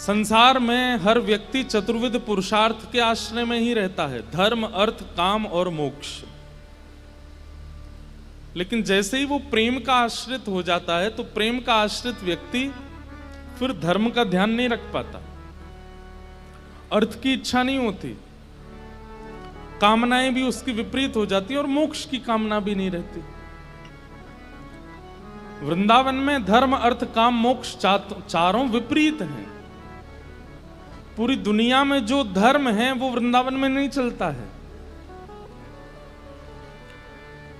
संसार में हर व्यक्ति चतुर्विध पुरुषार्थ के आश्रय में ही रहता है, धर्म, अर्थ, काम और मोक्ष। लेकिन जैसे ही वो प्रेम का आश्रित हो जाता है तो प्रेम का आश्रित व्यक्ति फिर धर्म का ध्यान नहीं रख पाता, अर्थ की इच्छा नहीं होती, कामनाएं भी उसकी विपरीत हो जाती और मोक्ष की कामना भी नहीं रहती। वृंदावन में धर्म, अर्थ, काम, मोक्ष चारों विपरीत हैं। पूरी दुनिया में जो धर्म है वो वृंदावन में नहीं चलता है।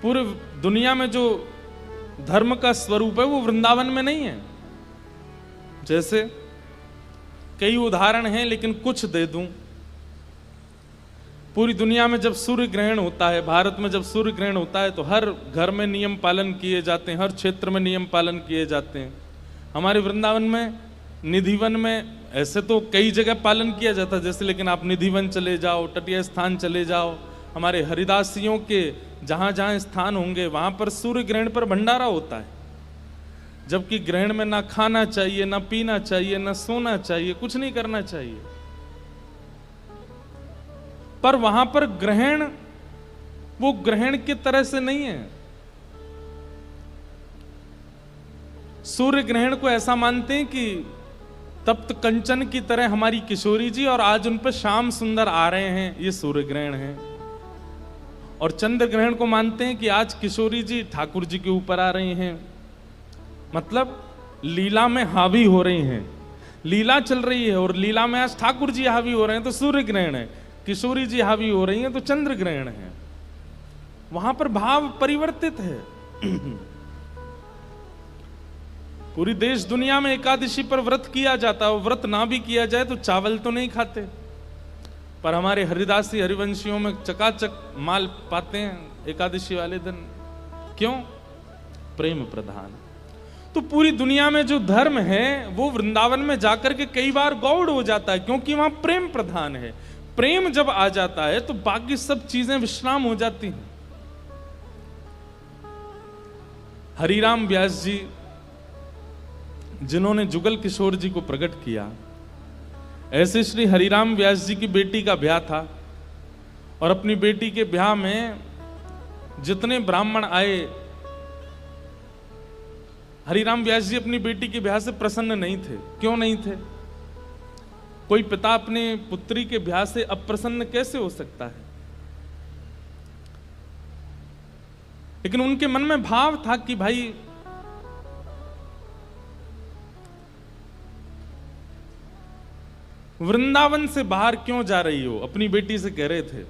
पूरी दुनिया में जो धर्म का स्वरूप है वो वृंदावन में नहीं है। जैसे कई उदाहरण हैं लेकिन कुछ दे दूं। पूरी दुनिया में जब सूर्य ग्रहण होता है, भारत में जब सूर्य ग्रहण होता है तो हर घर में नियम पालन किए जाते हैं, हर क्षेत्र में नियम पालन किए जाते हैं। हमारे वृंदावन में निधिवन में ऐसे तो कई जगह पालन किया जाता है जैसे, लेकिन आप निधिवन चले जाओ, तटीय स्थान चले जाओ, हमारे हरिदासियों के जहां जहां स्थान होंगे वहां पर सूर्य ग्रहण पर भंडारा होता है। जबकि ग्रहण में ना खाना चाहिए, ना पीना चाहिए, ना सोना चाहिए, कुछ नहीं करना चाहिए। पर वहां पर ग्रहण वो ग्रहण की तरह से नहीं है। सूर्य ग्रहण को ऐसा मानते हैं कि तप्त कंचन की तरह हमारी किशोरी जी और आज उन पर श्याम सुंदर आ रहे हैं, ये सूर्य ग्रहण है। और चंद्र ग्रहण को मानते हैं कि आज किशोरी जी ठाकुर जी के ऊपर आ रही हैं, मतलब लीला में हावी हो रही हैं, लीला चल रही है और लीला में आज ठाकुर जी हावी हो रहे हैं तो सूर्य ग्रहण है। किशोरी जी हावी हो रही हैं तो चंद्र ग्रहण है। वहां पर भाव परिवर्तित है। पूरी देश दुनिया में एकादशी पर व्रत किया जाता है, व्रत ना भी किया जाए तो चावल तो नहीं खाते, पर हमारे हरिदासी हरिवंशियों में चकाचक माल पाते हैं एकादशी वाले दिन। क्यों? प्रेम प्रधान। तो पूरी दुनिया में जो धर्म है वो वृंदावन में जाकर के कई बार गौड़ हो जाता है, क्योंकि वहां प्रेम प्रधान है। प्रेम जब आ जाता है तो बाकी सब चीजें विश्राम हो जाती हैं। हरिराम व्यास जी जिन्होंने जुगल किशोर जी को प्रकट किया, ऐसे श्री हरिराम व्यास जी की बेटी का ब्याह था और अपनी बेटी के ब्याह में जितने ब्राह्मण आए, हरिराम व्यास जी अपनी बेटी के ब्याह से प्रसन्न नहीं थे। क्यों नहीं थे? कोई पिता अपने पुत्री के ब्याह से अप्रसन्न कैसे हो सकता है? लेकिन उनके मन में भाव था कि भाई वृंदावन से बाहर क्यों जा रही हो? अपनी बेटी से कह रहे थे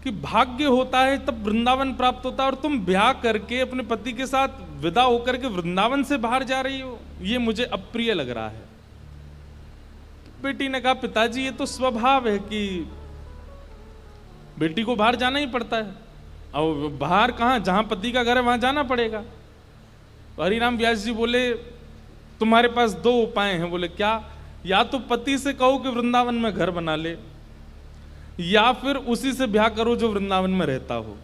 कि भाग्य होता है तब वृंदावन प्राप्त होता है और तुम ब्याह करके अपने पति के साथ विदा होकर के वृंदावन से बाहर जा रही हो, ये मुझे अप्रिय लग रहा है। बेटी ने कहा, पिताजी ये तो स्वभाव है कि बेटी को बाहर जाना ही पड़ता है, और बाहर कहां, जहां पति का घर है वहां जाना पड़ेगा। तो हरिराम व्यास जी बोले, तुम्हारे पास दो उपाय हैं। बोले क्या? या तो पति से कहो कि वृंदावन में घर बना ले, या फिर उसी से ब्याह करो जो वृंदावन में रहता हो।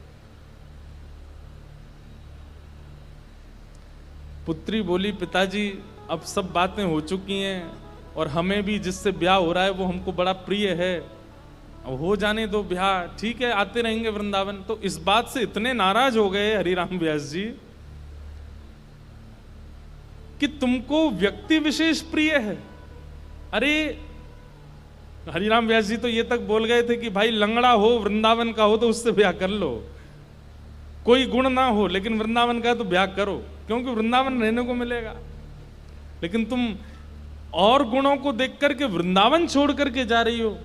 पुत्री बोली, पिताजी अब सब बातें हो चुकी हैं और हमें भी जिससे ब्याह हो रहा है वो हमको बड़ा प्रिय है, अब हो जाने दो ब्याह, ठीक है आते रहेंगे वृंदावन। तो इस बात से इतने नाराज हो गए हरिराम व्यास जी कि तुमको व्यक्ति विशेष प्रिय है। अरे हरिराम व्यास जी तो ये तक बोल गए थे कि भाई लंगड़ा हो, वृंदावन का हो तो उससे ब्याह कर लो, कोई गुण ना हो लेकिन वृंदावन का तो ब्याह करो, क्योंकि वृंदावन रहने को मिलेगा। लेकिन तुम और गुणों को देख करके वृंदावन छोड़ करके जा रही हो,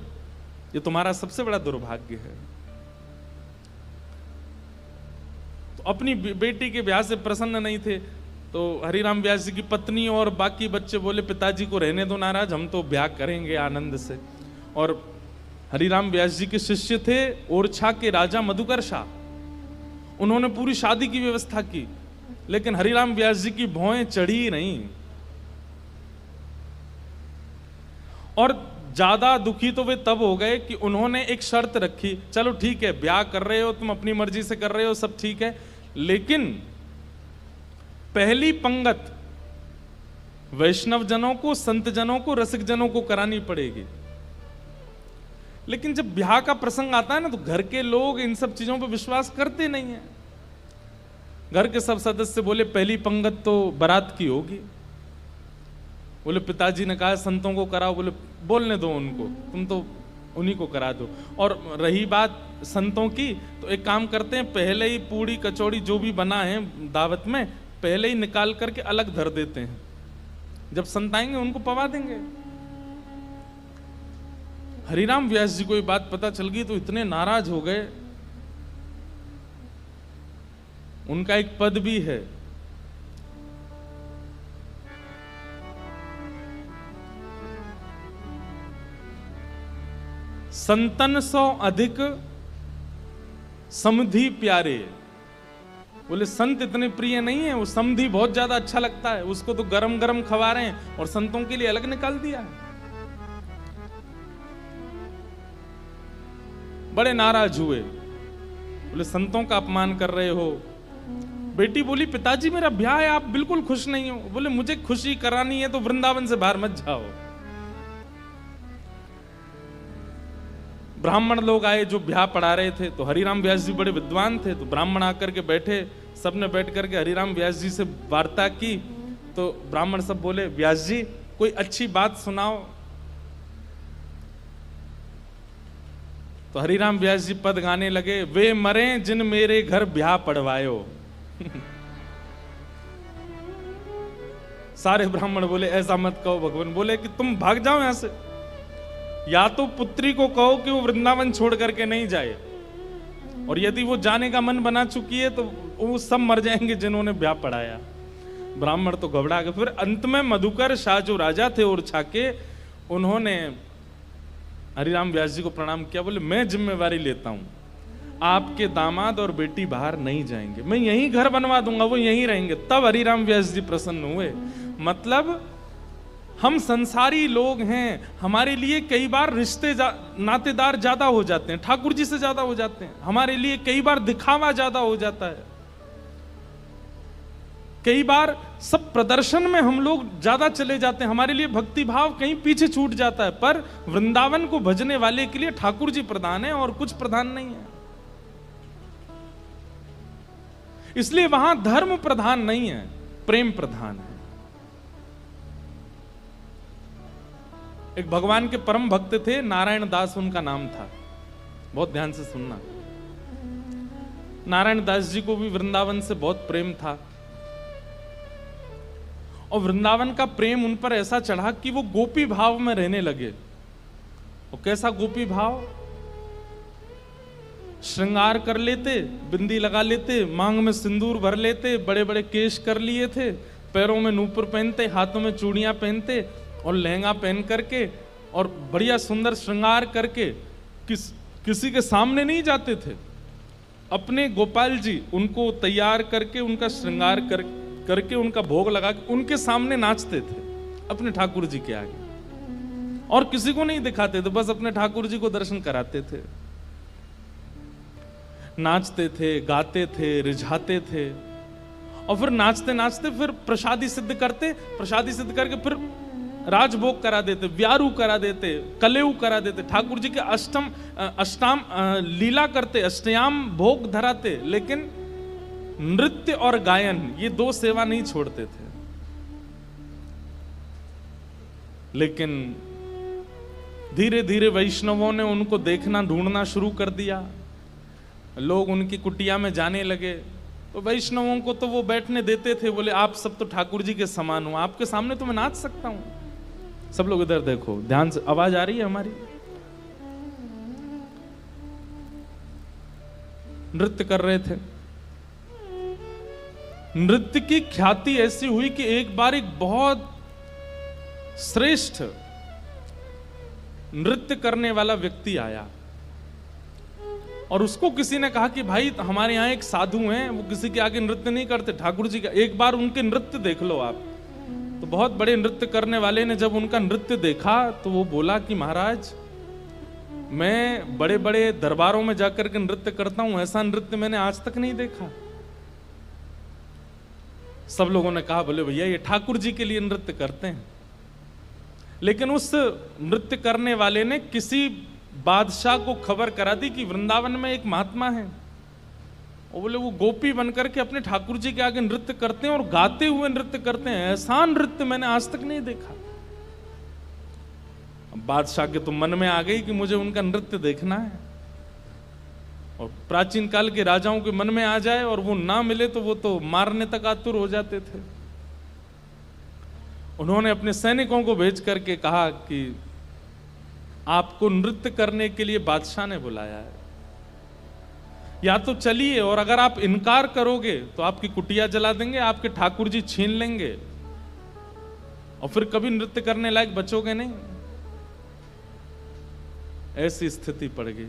ये तुम्हारा सबसे बड़ा दुर्भाग्य है। तो अपनी बेटी के ब्याह से प्रसन्न नहीं थे, तो हरिराम व्यास जी की पत्नी और बाकी बच्चे बोले, पिताजी को रहने दो नाराज, हम तो ब्याह करेंगे आनंद से। और हरिराम व्यास जी के शिष्य थे ओरछा के राजा मधुकर शाह, उन्होंने पूरी शादी की व्यवस्था की, लेकिन हरिराम व्यास जी की भौएं चढ़ी नहीं। और ज्यादा दुखी तो वे तब हो गए कि उन्होंने एक शर्त रखी, चलो ठीक है ब्याह कर रहे हो तुम, अपनी मर्जी से कर रहे हो, सब ठीक है, लेकिन पहली पंगत वैष्णव जनों को, संत जनों को, रसिक जनों को करानी पड़ेगी। लेकिन जब ब्याह का प्रसंग आता है ना, तो घर के लोग इन सब चीजों पर विश्वास करते नहीं है। घर के सब सदस्य बोले पहली पंगत तो बारात की होगी। बोले पिताजी ने कहा संतों को कराओ। बोले बोलने दो उनको, तुम तो उन्हीं को करा दो। और रही बात संतों की, तो एक काम करते हैं, पहले ही पूड़ी कचौड़ी जो भी बना है दावत में, पहले ही निकाल करके अलग धर देते हैं। जब संत आएंगे उनको पवा देंगे। हरिराम व्यास जी को ये बात पता चल गई तो इतने नाराज हो गए। उनका एक पद भी है, संतन सौ अधिक समधि प्यारे। बोले संत इतने प्रिय नहीं है, वो समधि बहुत ज्यादा अच्छा लगता है, उसको तो गरम गरम खवा रहे हैं और संतों के लिए अलग निकाल दिया है। बड़े नाराज हुए। बोले संतों का अपमान कर रहे हो। बेटी बोली पिताजी मेरा ब्याह है, आप बिल्कुल खुश नहीं हो। बोले मुझे खुशी करानी है तो वृंदावन से बाहर मत जाओ। ब्राह्मण लोग आए जो ब्याह पढ़ा रहे थे, तो हरिराम व्यास जी बड़े विद्वान थे, तो ब्राह्मण आकर के बैठे, सबने बैठ करके हरिराम व्यास जी से वार्ता की। तो ब्राह्मण सब बोले व्यास जी कोई अच्छी बात सुनाओ। तो हरिराम व्यास जी पद गाने लगे, वे मरे जिन मेरे घर ब्याह पढ़वायो। सारे ब्राह्मण बोले ऐसा मत कहो भगवान। बोले कि तुम भाग जाओ यहां से, या तो पुत्री को कहो कि वो वृंदावन छोड़ करके नहीं जाए, और यदि वो जाने का मन बना चुकी है तो वो सब मर जाएंगे जिन्होंने ब्याह पढ़ाया। ब्राह्मण तो घबरा गए। फिर अंत में मधुकर शाह जो राजा थे और छाके, उन्होंने हरिराम व्यास जी को प्रणाम किया। बोले मैं जिम्मेवारी लेता हूं, आपके दामाद और बेटी बाहर नहीं जाएंगे, मैं यहीं घर बनवा दूंगा, वो यहीं रहेंगे। तब हरिराम व्यास जी प्रसन्न हुए। मतलब हम संसारी लोग हैं, हमारे लिए कई बार रिश्ते नातेदार ज्यादा हो जाते हैं, ठाकुर जी से ज्यादा हो जाते हैं। हमारे लिए कई बार दिखावा ज्यादा हो जाता है, कई बार सब प्रदर्शन में हम लोग ज्यादा चले जाते हैं, हमारे लिए भक्ति भाव कहीं पीछे छूट जाता है। पर वृंदावन को भजने वाले के लिए ठाकुर जी प्रधान है और कुछ प्रधान नहीं है। इसलिए वहां धर्म प्रधान नहीं है, प्रेम प्रधान है। एक भगवान के परम भक्त थे, नारायण दास उनका नाम था। बहुत ध्यान से सुनना। नारायण दास जी को भी वृंदावन से बहुत प्रेम था, और वृंदावन का प्रेम उन पर ऐसा चढ़ा कि वो गोपी भाव में रहने लगे। और कैसा गोपी भाव? श्रृंगार कर लेते, बिंदी लगा लेते, मांग में सिंदूर भर लेते, बड़े बड़े केश कर लिए थे, पैरों में नूपुर पहनते, हाथों में चूड़ियां पहनते और लहंगा पहन करके और बढ़िया सुंदर श्रृंगार करके किसी के सामने नहीं जाते थे। अपने गोपाल जी उनको तैयार करके, उनका श्रृंगार करके उनका भोग लगा के उनके सामने नाचते थे, अपने ठाकुर जी के आगे, और किसी को नहीं दिखाते थे, बस अपने ठाकुर जी को दर्शन कराते थे। नाचते थे, गाते थे, रिझाते थे, और फिर नाचते नाचते फिर प्रसादी सिद्ध करते, प्रसादी सिद्ध करके फिर राजभोग करा देते, व्यारू करा देते, कलेऊ करा देते, ठाकुर जी के अष्टाम लीला करते, अष्टयाम भोग धराते। लेकिन नृत्य और गायन ये दो सेवा नहीं छोड़ते थे। लेकिन धीरे धीरे वैष्णवों ने उनको देखना, ढूंढना शुरू कर दिया। लोग उनकी कुटिया में जाने लगे, तो वैष्णवों को तो वो बैठने देते थे। बोले आप सब तो ठाकुर जी के समान हो, आपके सामने तो मैं नाच सकता हूं। सब लोग इधर देखो, ध्यान से, आवाज आ रही है हमारी? नृत्य कर रहे थे। नृत्य की ख्याति ऐसी हुई कि एक बार एक बहुत श्रेष्ठ नृत्य करने वाला व्यक्ति आया, और उसको किसी ने कहा कि भाई हमारे यहाँ एक साधु हैं, वो किसी के आगे नृत्य नहीं करते, ठाकुर जी का, एक बार उनके नृत्य देख लो आप। तो बहुत बड़े नृत्य करने वाले ने जब उनका नृत्य देखा तो वो बोला कि महाराज मैं बड़े बड़े दरबारों में जाकर के नृत्य करता हूं, ऐसा नृत्य मैंने आज तक नहीं देखा। सब लोगों ने कहा बोले भैया ये ठाकुर जी के लिए नृत्य करते हैं। लेकिन उस नृत्य करने वाले ने किसी बादशाह को खबर करा दी कि वृंदावन में एक महात्मा है, और बोले वो गोपी बनकर के अपने ठाकुर जी के आगे नृत्य करते हैं और गाते हुए नृत्य करते हैं। ऐसा नृत्य मैंने आज तक नहीं देखा। बादशाह के तो मन में आ गई कि मुझे उनका नृत्य देखना है, और प्राचीन काल के राजाओं के मन में आ जाए और वो ना मिले तो वो तो मारने तक आतुर हो जाते थे। उन्होंने अपने सैनिकों को भेज करके कहा कि आपको नृत्य करने के लिए बादशाह ने बुलाया है, या तो चलिए, और अगर आप इनकार करोगे तो आपकी कुटिया जला देंगे, आपके ठाकुर जी छीन लेंगे और फिर कभी नृत्य करने लायक बचोगे नहीं। ऐसी स्थिति पड़ गई।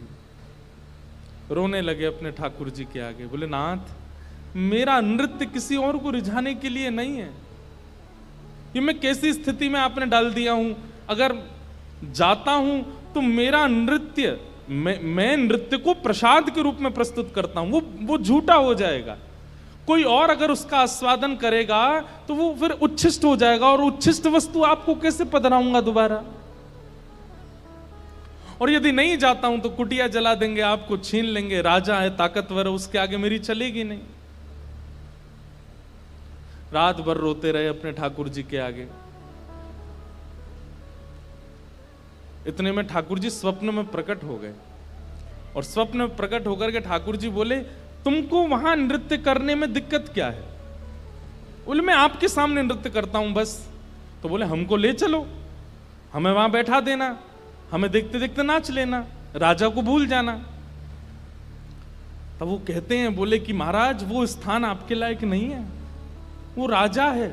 रोने लगे अपने ठाकुर जी के आगे, बोले नाथ मेरा नृत्य किसी और को रिझाने के लिए नहीं है, ये मैं कैसी स्थिति में आपने डाल दिया हूं। अगर जाता हूं तो मेरा नृत्य, मैं नृत्य को प्रसाद के रूप में प्रस्तुत करता हूं, वो झूठा हो जाएगा। कोई और अगर उसका आस्वादन करेगा तो वो फिर उच्छिष्ट हो जाएगा, और उच्छिष्ट वस्तु आपको कैसे पधराऊंगा दोबारा। और यदि नहीं जाता हूं तो कुटिया जला देंगे, आपको छीन लेंगे, राजा है ताकतवर है, उसके आगे मेरी चलेगी नहीं। रात भर रोते रहे अपने ठाकुर जी के आगे। इतने में ठाकुर जी स्वप्न में प्रकट हो गए, और स्वप्न में प्रकट होकर के ठाकुर जी बोले तुमको वहां नृत्य करने में दिक्कत क्या है। बोले मैं आपके सामने नृत्य करता हूं बस। तो बोले हमको ले चलो, हमें वहां बैठा देना, हमें देखते देखते नाच लेना, राजा को भूल जाना। तब वो कहते हैं, बोले कि महाराज वो स्थान आपके लायक नहीं है, वो राजा है,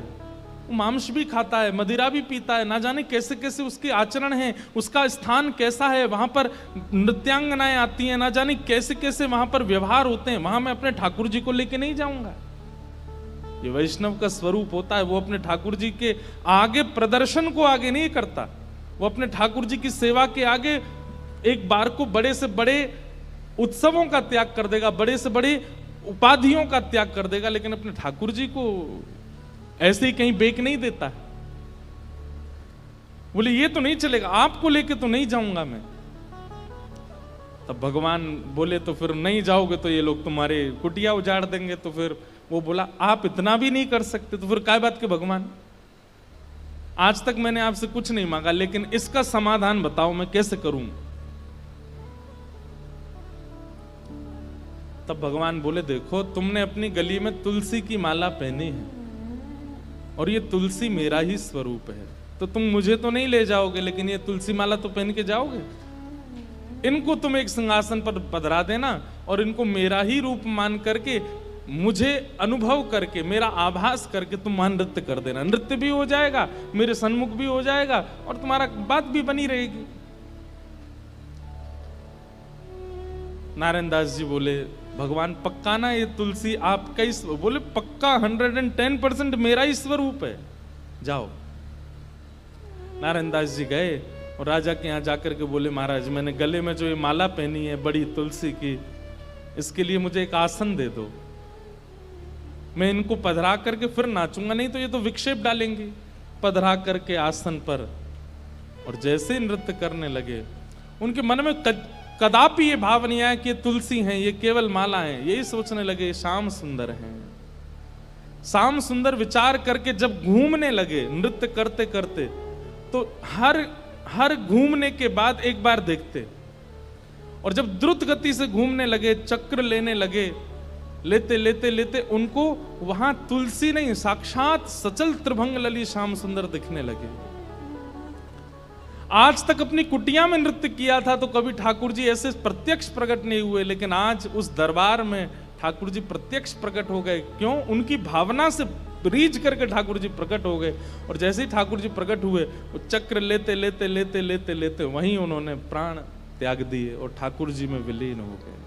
वो मांस भी खाता है, मदिरा भी पीता है, ना जाने कैसे कैसे उसके आचरण हैं, उसका स्थान कैसा है, वहां पर नृत्यांगनाएं आती हैं, ना जाने कैसे कैसे वहां पर व्यवहार होते हैं। वहां मैं अपने ठाकुर जी को लेके नहीं जाऊंगा। ये वैष्णव का स्वरूप होता है, वो अपने ठाकुर जी के आगे प्रदर्शन को आगे नहीं करता, वो अपने ठाकुर जी की सेवा के आगे एक बार को बड़े से बड़े उत्सवों का त्याग कर देगा, बड़े से बड़े उपाधियों का त्याग कर देगा, लेकिन अपने ठाकुर जी को ऐसे ही कहीं बेक नहीं देता। बोले ये तो नहीं चलेगा, आपको लेके तो नहीं जाऊंगा मैं। तब भगवान बोले तो फिर नहीं जाओगे तो ये लोग तुम्हारे कुटिया उजाड़ देंगे। तो फिर वो बोला आप इतना भी नहीं कर सकते, तो फिर काय बात के भगवान, आज तक मैंने आपसे कुछ नहीं मांगा, लेकिन इसका समाधान बताओ मैं कैसे करूं। तब भगवान बोले देखो तुमने अपनी गली में तुलसी की माला पहनी है, और ये तुलसी मेरा ही स्वरूप है, तो तुम मुझे तो नहीं ले जाओगे, लेकिन ये तुलसी माला तो पहन के जाओगे। इनको तुम एक सिंहासन पर पधरा देना, और इनको मेरा ही रूप मान करके, मुझे अनुभव करके, मेरा आभास करके तुम वहां नृत्य कर देना। नृत्य भी हो जाएगा, मेरे सन्मुख भी हो जाएगा, और तुम्हारा बात भी बनी रहेगी। नारायण दास जी बोले भगवान पक्का ना ये तुलसी आपका ही? बोले पक्का 110% मेरा ही स्वरूप है, जाओ। नारायण दास जी गए और राजा के यहाँ जाकर के बोले महाराज मैंने गले में जो ये माला पहनी है बड़ी तुलसी की, इसके लिए मुझे एक आसन दे दो, मैं इनको पधरा करके फिर नाचूंगा, नहीं तो ये तो विक्षेप डालेंगे। पधरा करके आसन पर, और जैसे नृत्य करने लगे उनके मन में कदापि ये भाव नहीं आया कि ये तुलसी हैं, ये केवल माला हैं। यही सोचने लगे श्याम सुंदर हैं। श्याम सुंदर विचार करके जब घूमने लगे नृत्य करते करते, तो हर घूमने के बाद एक बार देखते, और जब द्रुत गति से घूमने लगे, चक्र लेने लगे, लेते लेते लेते उनको वहां तुलसी नहीं साक्षात सचल त्रिभंग लली श्याम सुंदर दिखने लगे। आज तक अपनी कुटिया में नृत्य किया था तो कभी ठाकुर जी ऐसे प्रत्यक्ष प्रकट नहीं हुए, लेकिन आज उस दरबार में ठाकुर जी प्रत्यक्ष प्रकट हो गए। क्यों? उनकी भावना से रीझ करके ठाकुर जी प्रकट हो गए, और जैसे ही ठाकुर जी प्रकट हुए वो चक्र लेते लेते लेते लेते लेते वहीं उन्होंने प्राण त्याग दिए और ठाकुर जी में विलीन हो गए।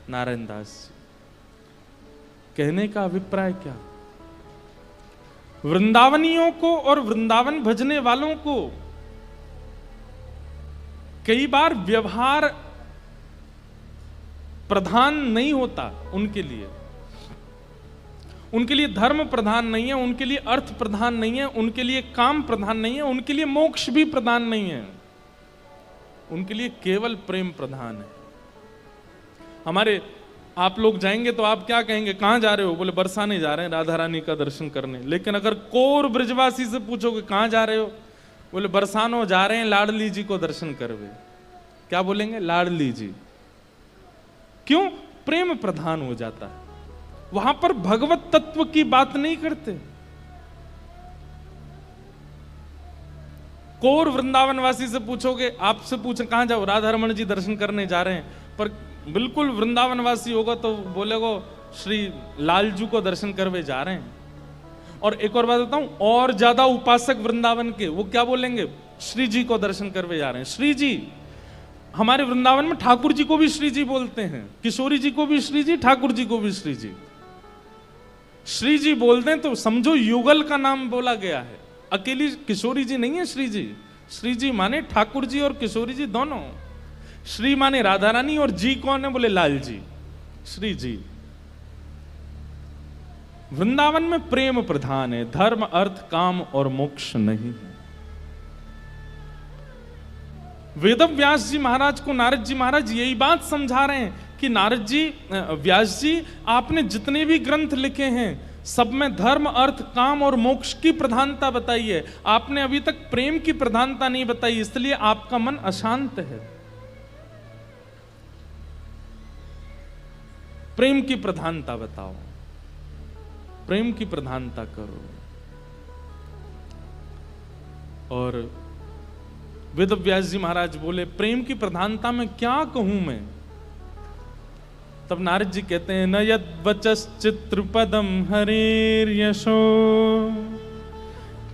नारायण दास कहने का अभिप्राय क्या? वृंदावनियों को और वृंदावन भजने वालों को कई बार व्यवहार प्रधान नहीं होता उनके लिए। उनके लिए धर्म प्रधान नहीं है, उनके लिए अर्थ प्रधान नहीं है, उनके लिए काम प्रधान नहीं है, उनके लिए मोक्ष भी प्रधान नहीं है, उनके लिए केवल प्रेम प्रधान है। हमारे आप लोग जाएंगे तो आप क्या कहेंगे, कहां जा रहे हो? बोले बरसाने जा रहे हैं, राधा रानी का दर्शन करने। लेकिन अगर कोर ब्रजवासी से पूछोगे कहां जा रहे हो, बोले बरसानो जा रहे हैं लाडली जी को दर्शन करवे। क्या बोलेंगे? लाडली जी। क्यों? प्रेम प्रधान हो जाता है, वहां पर भगवत तत्व की बात नहीं करते। कोर वृंदावनवासी से पूछोगे, आपसे पूछे कहां जाओ, राधा रमण जी दर्शन करने जा रहे हैं, पर बिल्कुल वृंदावनवासी होगा तो बोलेगो श्री लालजू को दर्शन करवे जा रहे हैं। और एक और बात बताऊं, और ज्यादा उपासक वृंदावन के वो क्या बोलेंगे, श्री जी को दर्शन करवे जा रहे हैं। श्री जी, हमारे वृंदावन में ठाकुर जी को भी श्री जी बोलते हैं, किशोरी जी को भी श्री जी, ठाकुर जी को भी श्री जी। श्री जी बोलते हैं तो समझो युगल का नाम बोला गया है, अकेली किशोरी जी नहीं है श्री जी। श्री जी माने ठाकुर जी और किशोरी जी दोनों। श्री माने राधा रानी और जी कौन है? बोले लाल जी, श्री जी। वृंदावन में प्रेम प्रधान है, धर्म अर्थ काम और मोक्ष नहीं है। वेदव्यास जी महाराज को नारद जी महाराज यही बात समझा रहे हैं कि नारद जी, व्यास जी, आपने जितने भी ग्रंथ लिखे हैं सब में धर्म अर्थ काम और मोक्ष की प्रधानता बताई है, आपने अभी तक प्रेम की प्रधानता नहीं बताई, इसलिए आपका मन अशांत है। प्रेम की प्रधानता बताओ, प्रेम की प्रधानता करो। और वेदव्यास जी महाराज बोले प्रेम की प्रधानता में क्या कहूं मैं? तब नारद जी कहते हैं, न यद वचश्चित्रपदम हरेर्यशो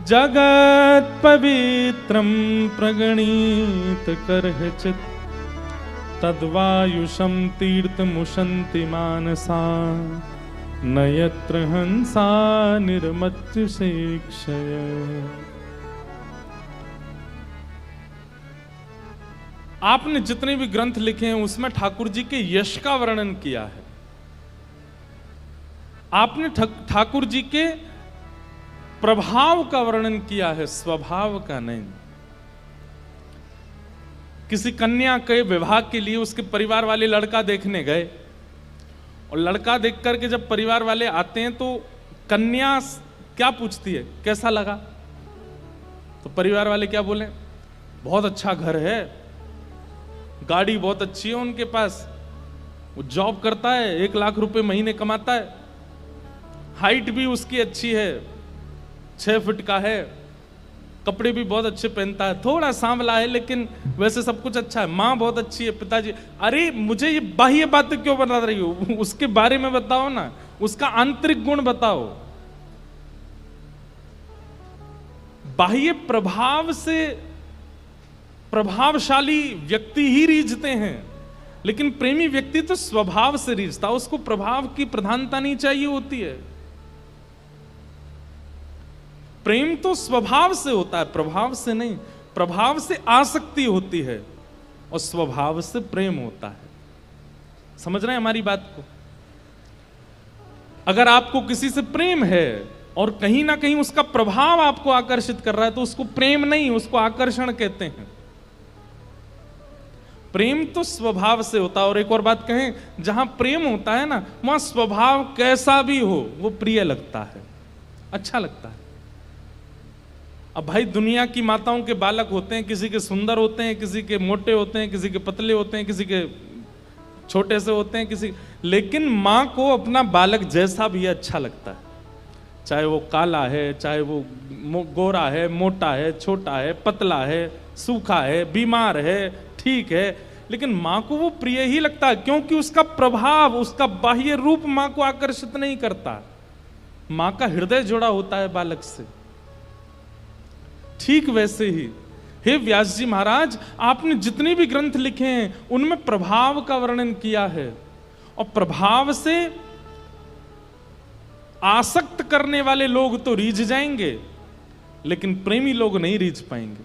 जगत पवित्रम प्रगणित करहिचित् तद्वायुषम तीर्थमुशन्ति मानसा न यत्र हंसा निर्मत्य शिक्षय। आपने जितने भी ग्रंथ लिखे हैं उसमें ठाकुर जी के यश का वर्णन किया है, आपने ठाकुर जी के प्रभाव का वर्णन किया है, स्वभाव का नहीं। किसी कन्या के विवाह के लिए उसके परिवार वाले लड़का देखने गए, और लड़का देख करके जब परिवार वाले आते हैं तो कन्या क्या पूछती है, कैसा लगा? तो परिवार वाले क्या बोले, बहुत अच्छा घर है, गाड़ी बहुत अच्छी है उनके पास, वो जॉब करता है, 1 लाख रुपए महीने कमाता है, हाइट भी उसकी अच्छी है, 6 फीट का है, कपड़े भी बहुत अच्छे पहनता है, थोड़ा सांवला है लेकिन वैसे सब कुछ अच्छा है, माँ बहुत अच्छी है, पिताजी। अरे मुझे ये बाह्य बातें क्यों बता रही हो, उसके बारे में बताओ ना, उसका आंतरिक गुण बताओ। बाह्य प्रभाव से प्रभावशाली व्यक्ति ही रीझते हैं, लेकिन प्रेमी व्यक्ति तो स्वभाव से रीझता, उसको प्रभाव की प्रधानता नहीं चाहिए होती है। प्रेम तो स्वभाव से होता है, प्रभाव से नहीं। प्रभाव से आसक्ति होती है और स्वभाव से प्रेम होता है। समझ रहे हैं हमारी बात को? अगर आपको किसी से प्रेम है और कहीं ना कहीं उसका प्रभाव आपको आकर्षित कर रहा है तो उसको प्रेम नहीं, उसको आकर्षण कहते हैं। प्रेम तो स्वभाव से होता है। और एक और बात कहें, जहां प्रेम होता है ना, वहां स्वभाव कैसा भी हो वो प्रिय लगता है, अच्छा लगता है। अब भाई दुनिया की माताओं के बालक होते हैं, किसी के सुंदर होते हैं, किसी के मोटे होते हैं, किसी के पतले होते हैं, किसी के छोटे से होते हैं, किसी, लेकिन माँ को अपना बालक जैसा भी अच्छा लगता है, चाहे वो काला है, चाहे वो गोरा है, मोटा है, छोटा है, पतला है, सूखा है, बीमार है, ठीक है, लेकिन माँ को वो प्रिय ही लगता है, क्योंकि उसका प्रभाव, उसका बाह्य रूप माँ को आकर्षित नहीं करता। माँ का हृदय जुड़ा होता है बालक से। ठीक वैसे ही हे व्यास जी महाराज, आपने जितने भी ग्रंथ लिखे हैं उनमें प्रभाव का वर्णन किया है, और प्रभाव से आसक्त करने वाले लोग तो रीझ जाएंगे, लेकिन प्रेमी लोग नहीं रीझ पाएंगे।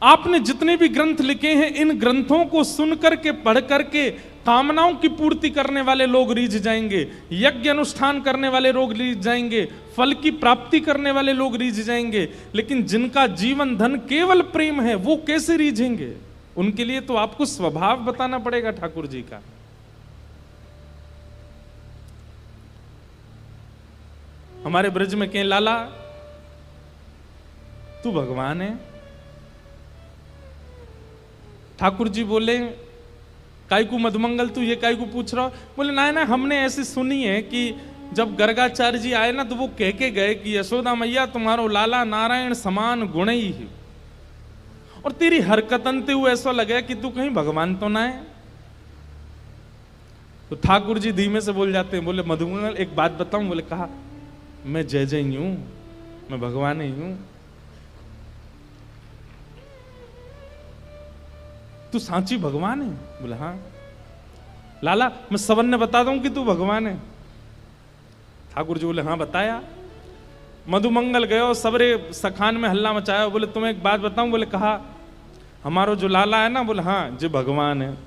आपने जितने भी ग्रंथ लिखे हैं, इन ग्रंथों को सुन करके, पढ़ करके कामनाओं की पूर्ति करने वाले लोग रीझ जाएंगे, यज्ञ अनुष्ठान करने वाले लोग रीझ जाएंगे, फल की प्राप्ति करने वाले लोग रीझ जाएंगे। लेकिन जिनका जीवन धन केवल प्रेम है, वो कैसे रीझेंगे? उनके लिए तो आपको स्वभाव बताना पड़ेगा ठाकुर जी का। हमारे ब्रज में कहें, लाला तू भगवान है। ठाकुर जी बोले, कायकू मधुमंगल तू ये कायकू पूछ रहा हो? बोले ना ना, हमने ऐसी सुनी है कि जब गर्गाचार्य जी आए ना, तो वो कह के गए कि यशोदा मैया तुम्हारो लाला नारायण समान गुण ही है। और तेरी हरकतन ते हुए ऐसा लगे कि तू कहीं भगवान तो ना है। तो ठाकुर जी धीमे से बोल जाते हैं, बोले मधुमंगल एक बात बताऊं? बोले कहा, मैं जय जय ही हूं, मैं भगवान ही हूं। तू सांची भगवान है? बोले हाँ। लाला मैं सबन ने बता दूं कि तू भगवान है? ठाकुर जी बोले हाँ बताया। मधुमंगल गयो, सबरे सखान में हल्ला मचाया। बोले तुम्हें एक बात बताऊं? बोले कहा, हमारो जो लाला है ना, बोले हाँ जो भगवान है।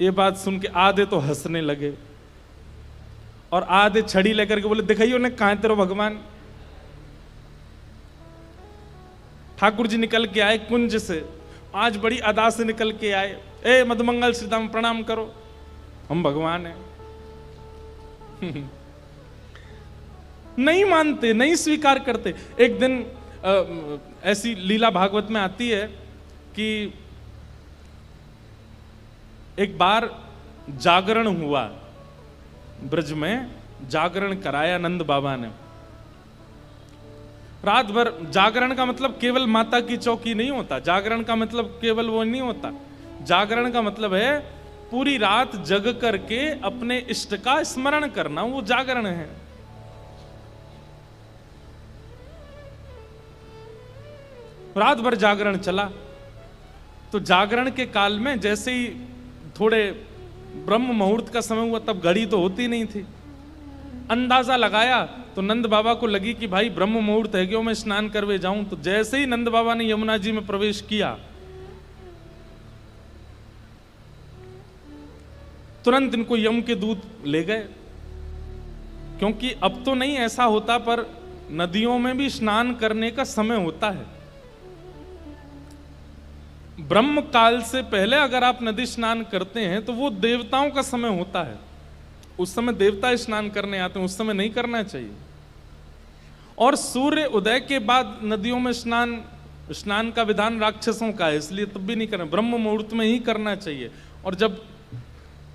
ये बात सुन के आधे तो हंसने लगे और आधे छड़ी लेकर के बोले दिखाइयो ने कहां तेरो भगवान। ठाकुर जी निकल के आए कुंज से, आज बड़ी अदा से निकल के आए। ए मधुमंगल श्रीदाम प्रणाम करो, हम भगवान हैं। नहीं मानते, नहीं स्वीकार करते। एक दिन ऐसी लीला भागवत में आती है कि एक बार जागरण हुआ, ब्रज में जागरण कराया नंद बाबा ने। रात भर जागरण का मतलब केवल माता की चौकी नहीं होता। जागरण का मतलब केवल वो नहीं होता। जागरण का मतलब है पूरी रात जग करके अपने इष्ट का स्मरण करना, वो जागरण है। रात भर जागरण चला। तो जागरण के काल में जैसे ही थोड़े ब्रह्म मुहूर्त का समय हुआ, तब घड़ी तो होती नहीं थी, अंदाजा लगाया तो नंद बाबा को लगी कि भाई ब्रह्म मुहूर्त है, क्यों मैं स्नान करवे जाऊं। तो जैसे ही नंद बाबा ने यमुना जी में प्रवेश किया, तुरंत इनको यम के दूत ले गए। क्योंकि अब तो नहीं ऐसा होता, पर नदियों में भी स्नान करने का समय होता है। ब्रह्म काल से पहले अगर आप नदी स्नान करते हैं तो वो देवताओं का समय होता है। उस समय देवता स्नान करने आते हैं, उस समय नहीं करना चाहिए। और सूर्य उदय के बाद नदियों में स्नान का विधान राक्षसों का है, इसलिए तब भी नहीं करना, ब्रह्म मुहूर्त में ही करना चाहिए। और जब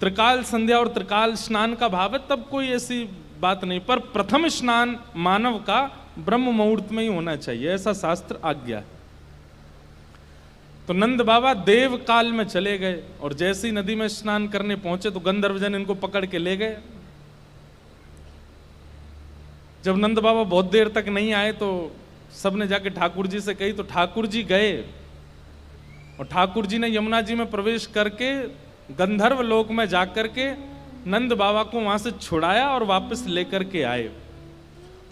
त्रिकाल संध्या और त्रिकाल स्नान का भाव है तब कोई ऐसी बात नहीं, पर प्रथम स्नान मानव का ब्रह्म मुहूर्त में ही होना चाहिए, ऐसा शास्त्र आज्ञा है। तो नंद बाबा देव काल में चले गए और जैसे ही नदी में स्नान करने पहुंचे तो गंधर्वजन इनको पकड़ के ले गए। जब नंद बाबा बहुत देर तक नहीं आए तो सबने जाके ठाकुर जी से कही। तो ठाकुर जी गए और ठाकुर जी ने यमुना जी में प्रवेश करके गंधर्व लोक में जाकर के नंद बाबा को वहां से छुड़ाया और वापस लेकर के आए।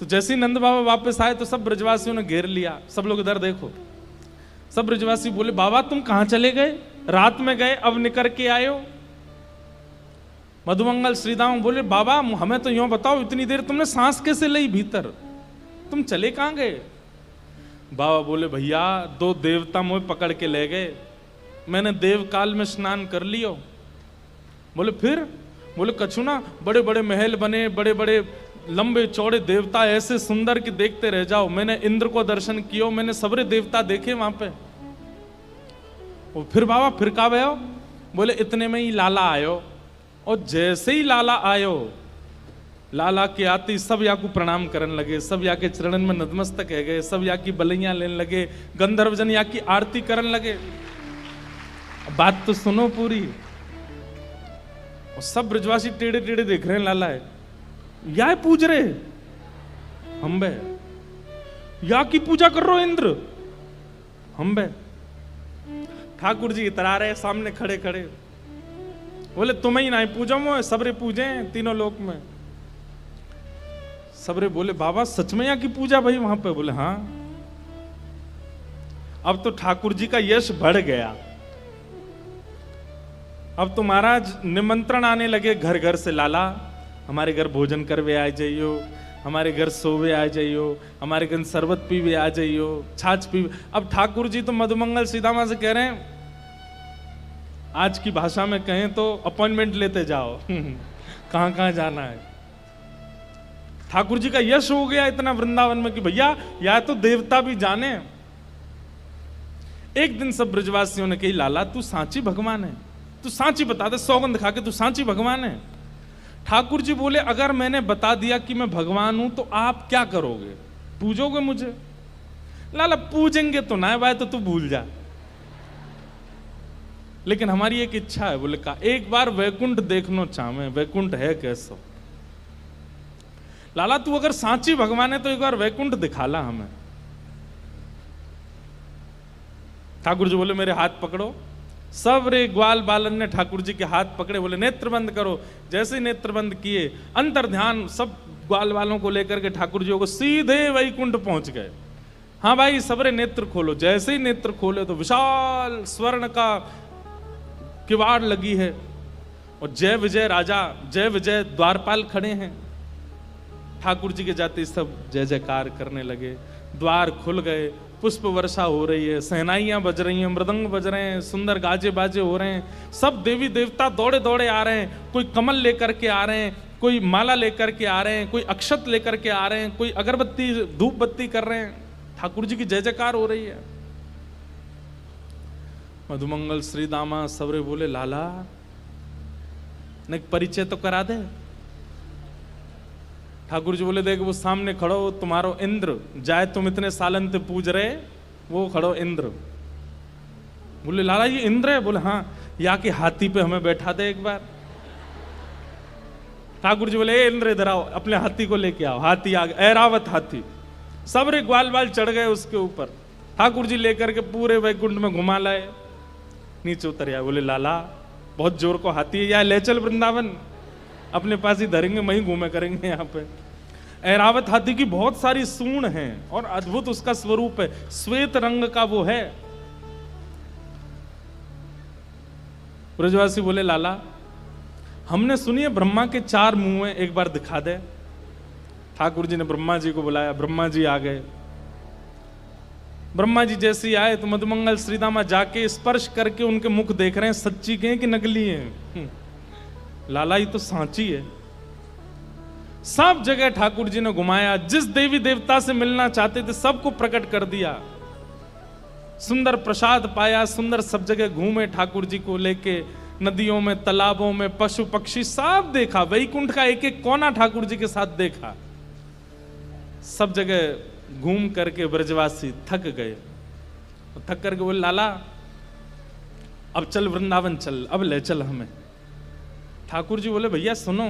तो जैसे ही नंद बाबा वापस आए तो सब ब्रजवासियों ने घेर लिया। सब लोग इधर देखो। सब ब्रजवासी बोले, बाबा तुम कहां चले गए? रात में गए, अब निकल के आए हो। मधुमंगल श्रीदाम बोले, बाबा हमें तो यूं बताओ, इतनी देर तुमने सांस कैसे ली भीतर? तुम चले कहां गए? बाबा बोले, भैया दो देवता मुझे पकड़ के ले गए, मैंने देव काल में स्नान कर लियो। बोले फिर? बोले कछु ना, बड़े बड़े महल बने, बड़े बड़े लंबे चौड़े देवता ऐसे सुंदर कि देखते रह जाओ। मैंने इंद्र को दर्शन कियो, मैंने सबरे देवता देखे वहां पे। और फिर बाबा फिर का भयो? बोले इतने में ही लाला आयो। और जैसे ही लाला आयो, लाला के आते सब या को प्रणाम करने लगे, सब या के चरणन में नतमस्तक है गए, सब या की बलैया लेने लगे, गंधर्वजन या की आरती करने लगे। बात तो सुनो पूरी। और सब ब्रजवासी टेढ़े टेढ़े देख रहे हैं, लाला है या पूज रहे हम बे, या की पूजा कर रहे हो इंद्र हम बे। ठाकुर जी इतरा रहे सामने खड़े खड़े। बोले तुम्हें ही ना पूजा मो, सबरे पूजे तीनों लोक में। सबरे बोले, बाबा सच में यहाँ की पूजा भाई वहां पे? बोले हाँ। अब तो ठाकुर जी का यश बढ़ गया। अब तो महाराज निमंत्रण आने लगे घर घर से, लाला हमारे घर भोजन करवे आ जाइयो, हमारे घर सोवे आ जाइयो, हमारे घर शरबत पीवे आ जाइयो, छाछ पीवे। अब ठाकुर जी तो मधुमंगल सीतामा से कह रहे हैं, आज की भाषा में कहें तो अपॉइंटमेंट लेते जाओ कहां कहां जाना है। ठाकुर जी का यश हो गया इतना वृंदावन में कि भैया या तो देवता भी जाने। एक दिन सब ब्रजवासियों ने कही, लाला तू सांची भगवान है, तू सांची बता दे, सौगंध खा के तू सांची भगवान है। ठाकुर जी बोले, अगर मैंने बता दिया कि मैं भगवान हूं तो आप क्या करोगे, पूजोगे मुझे? लाला पूजेंगे तो ना भाई, तो तू भूल जा, लेकिन हमारी एक इच्छा है। बोले का एक बार वैकुंठ देखना चाहे, वैकुंठ है कैसो? लाला तू अगर सांची भगवान है तो एक बार वैकुंठ दिखाला हमें। ठाकुर जी बोले, मेरे हाथ पकड़ो। सब रे ग्वाल बालन ने ठाकुर जी के हाथ पकड़े, बोले नेत्र बंद करो। जैसे ही नेत्र बंद किए, अंतर ध्यान सब ग्वाल वालों को लेकर के ठाकुर जी को सीधे वैकुंठ पहुंच गए। हाँ भाई सबरे नेत्र खोलो। जैसे ही नेत्र खोले तो विशाल स्वर्ण का किवाड़ लगी है और जय विजय राजा, जय विजय द्वारपाल खड़े हैं। ठाकुर जी के जाते सब जय जयकार करने लगे, द्वार खुल गए, पुष्प वर्षा हो रही है, सहनाइयां बज रही हैं, मृदंग बज रहे हैं, सुंदर गाजे बाजे हो रहे हैं। सब देवी देवता दौड़े दौड़े आ रहे हैं, कोई कमल लेकर के आ रहे हैं, कोई माला लेकर के आ रहे हैं, कोई अक्षत लेकर के आ रहे हैं, कोई अगरबत्ती धूप बत्ती कर रहे हैं। ठाकुर जी की जय जयकार हो रही है। मधुमंगल श्री दामा सबरे बोले, लाला ने परिचय तो करा दे। ठाकुर जी बोले, देख वो सामने खड़ो तुम्हारो इंद्र, जाए तुम इतने सालन से पूज रहे, वो खड़ो इंद्र। बोले लाला ये इंद्र है? बोले हाँ। या कि हाथी पे हमें बैठा दे एक बार। ठाकुर जी बोले, ए इंद्र इधर आओ, अपने हाथी को लेके आओ। हाथी आ गया, ऐरावत हाथी। सब रे ग्वाल बाल चढ़ गए उसके ऊपर। ठाकुर जी लेकर के पूरे वैकुंठ में घुमा लाए, नीचे उतर आए। बोले लाला बहुत जोर को हाथी है, या ले चल वृंदावन, अपने पास ही धरेंगे, वहीं घूमे करेंगे। यहाँ पे ऐरावत हाथी की बहुत सारी सूंड हैं और अद्भुत उसका स्वरूप है, श्वेत रंग का वो है। ब्रजवासी बोले, लाला हमने सुनी है ब्रह्मा के 4 मुंह हैं, एक बार दिखा दे। ठाकुर जी ने ब्रह्मा जी को बुलाया, ब्रह्मा जी आ गए। ब्रह्मा जी जैसे ही आए तो मधुमंगल श्रीदामा जाके स्पर्श करके उनके मुख देख रहे हैं, सच्ची के हैं कि नकली हैं। लाला ये तो सांची है। सब जगह ठाकुर जी ने घुमाया, जिस देवी देवता से मिलना चाहते थे सबको प्रकट कर दिया। सुंदर प्रसाद पाया, सुंदर सब जगह घूमे ठाकुर जी को लेके, नदियों में, तालाबों में, पशु पक्षी सब देखा। वैकुंठ का एक एक कोना ठाकुर जी के साथ देखा। सब जगह घूम करके ब्रजवासी थक गए। थक करके बोले, लाला अब चल वृंदावन चल, अब ले चल हमें। ठाकुर जी बोले, भैया सुनो,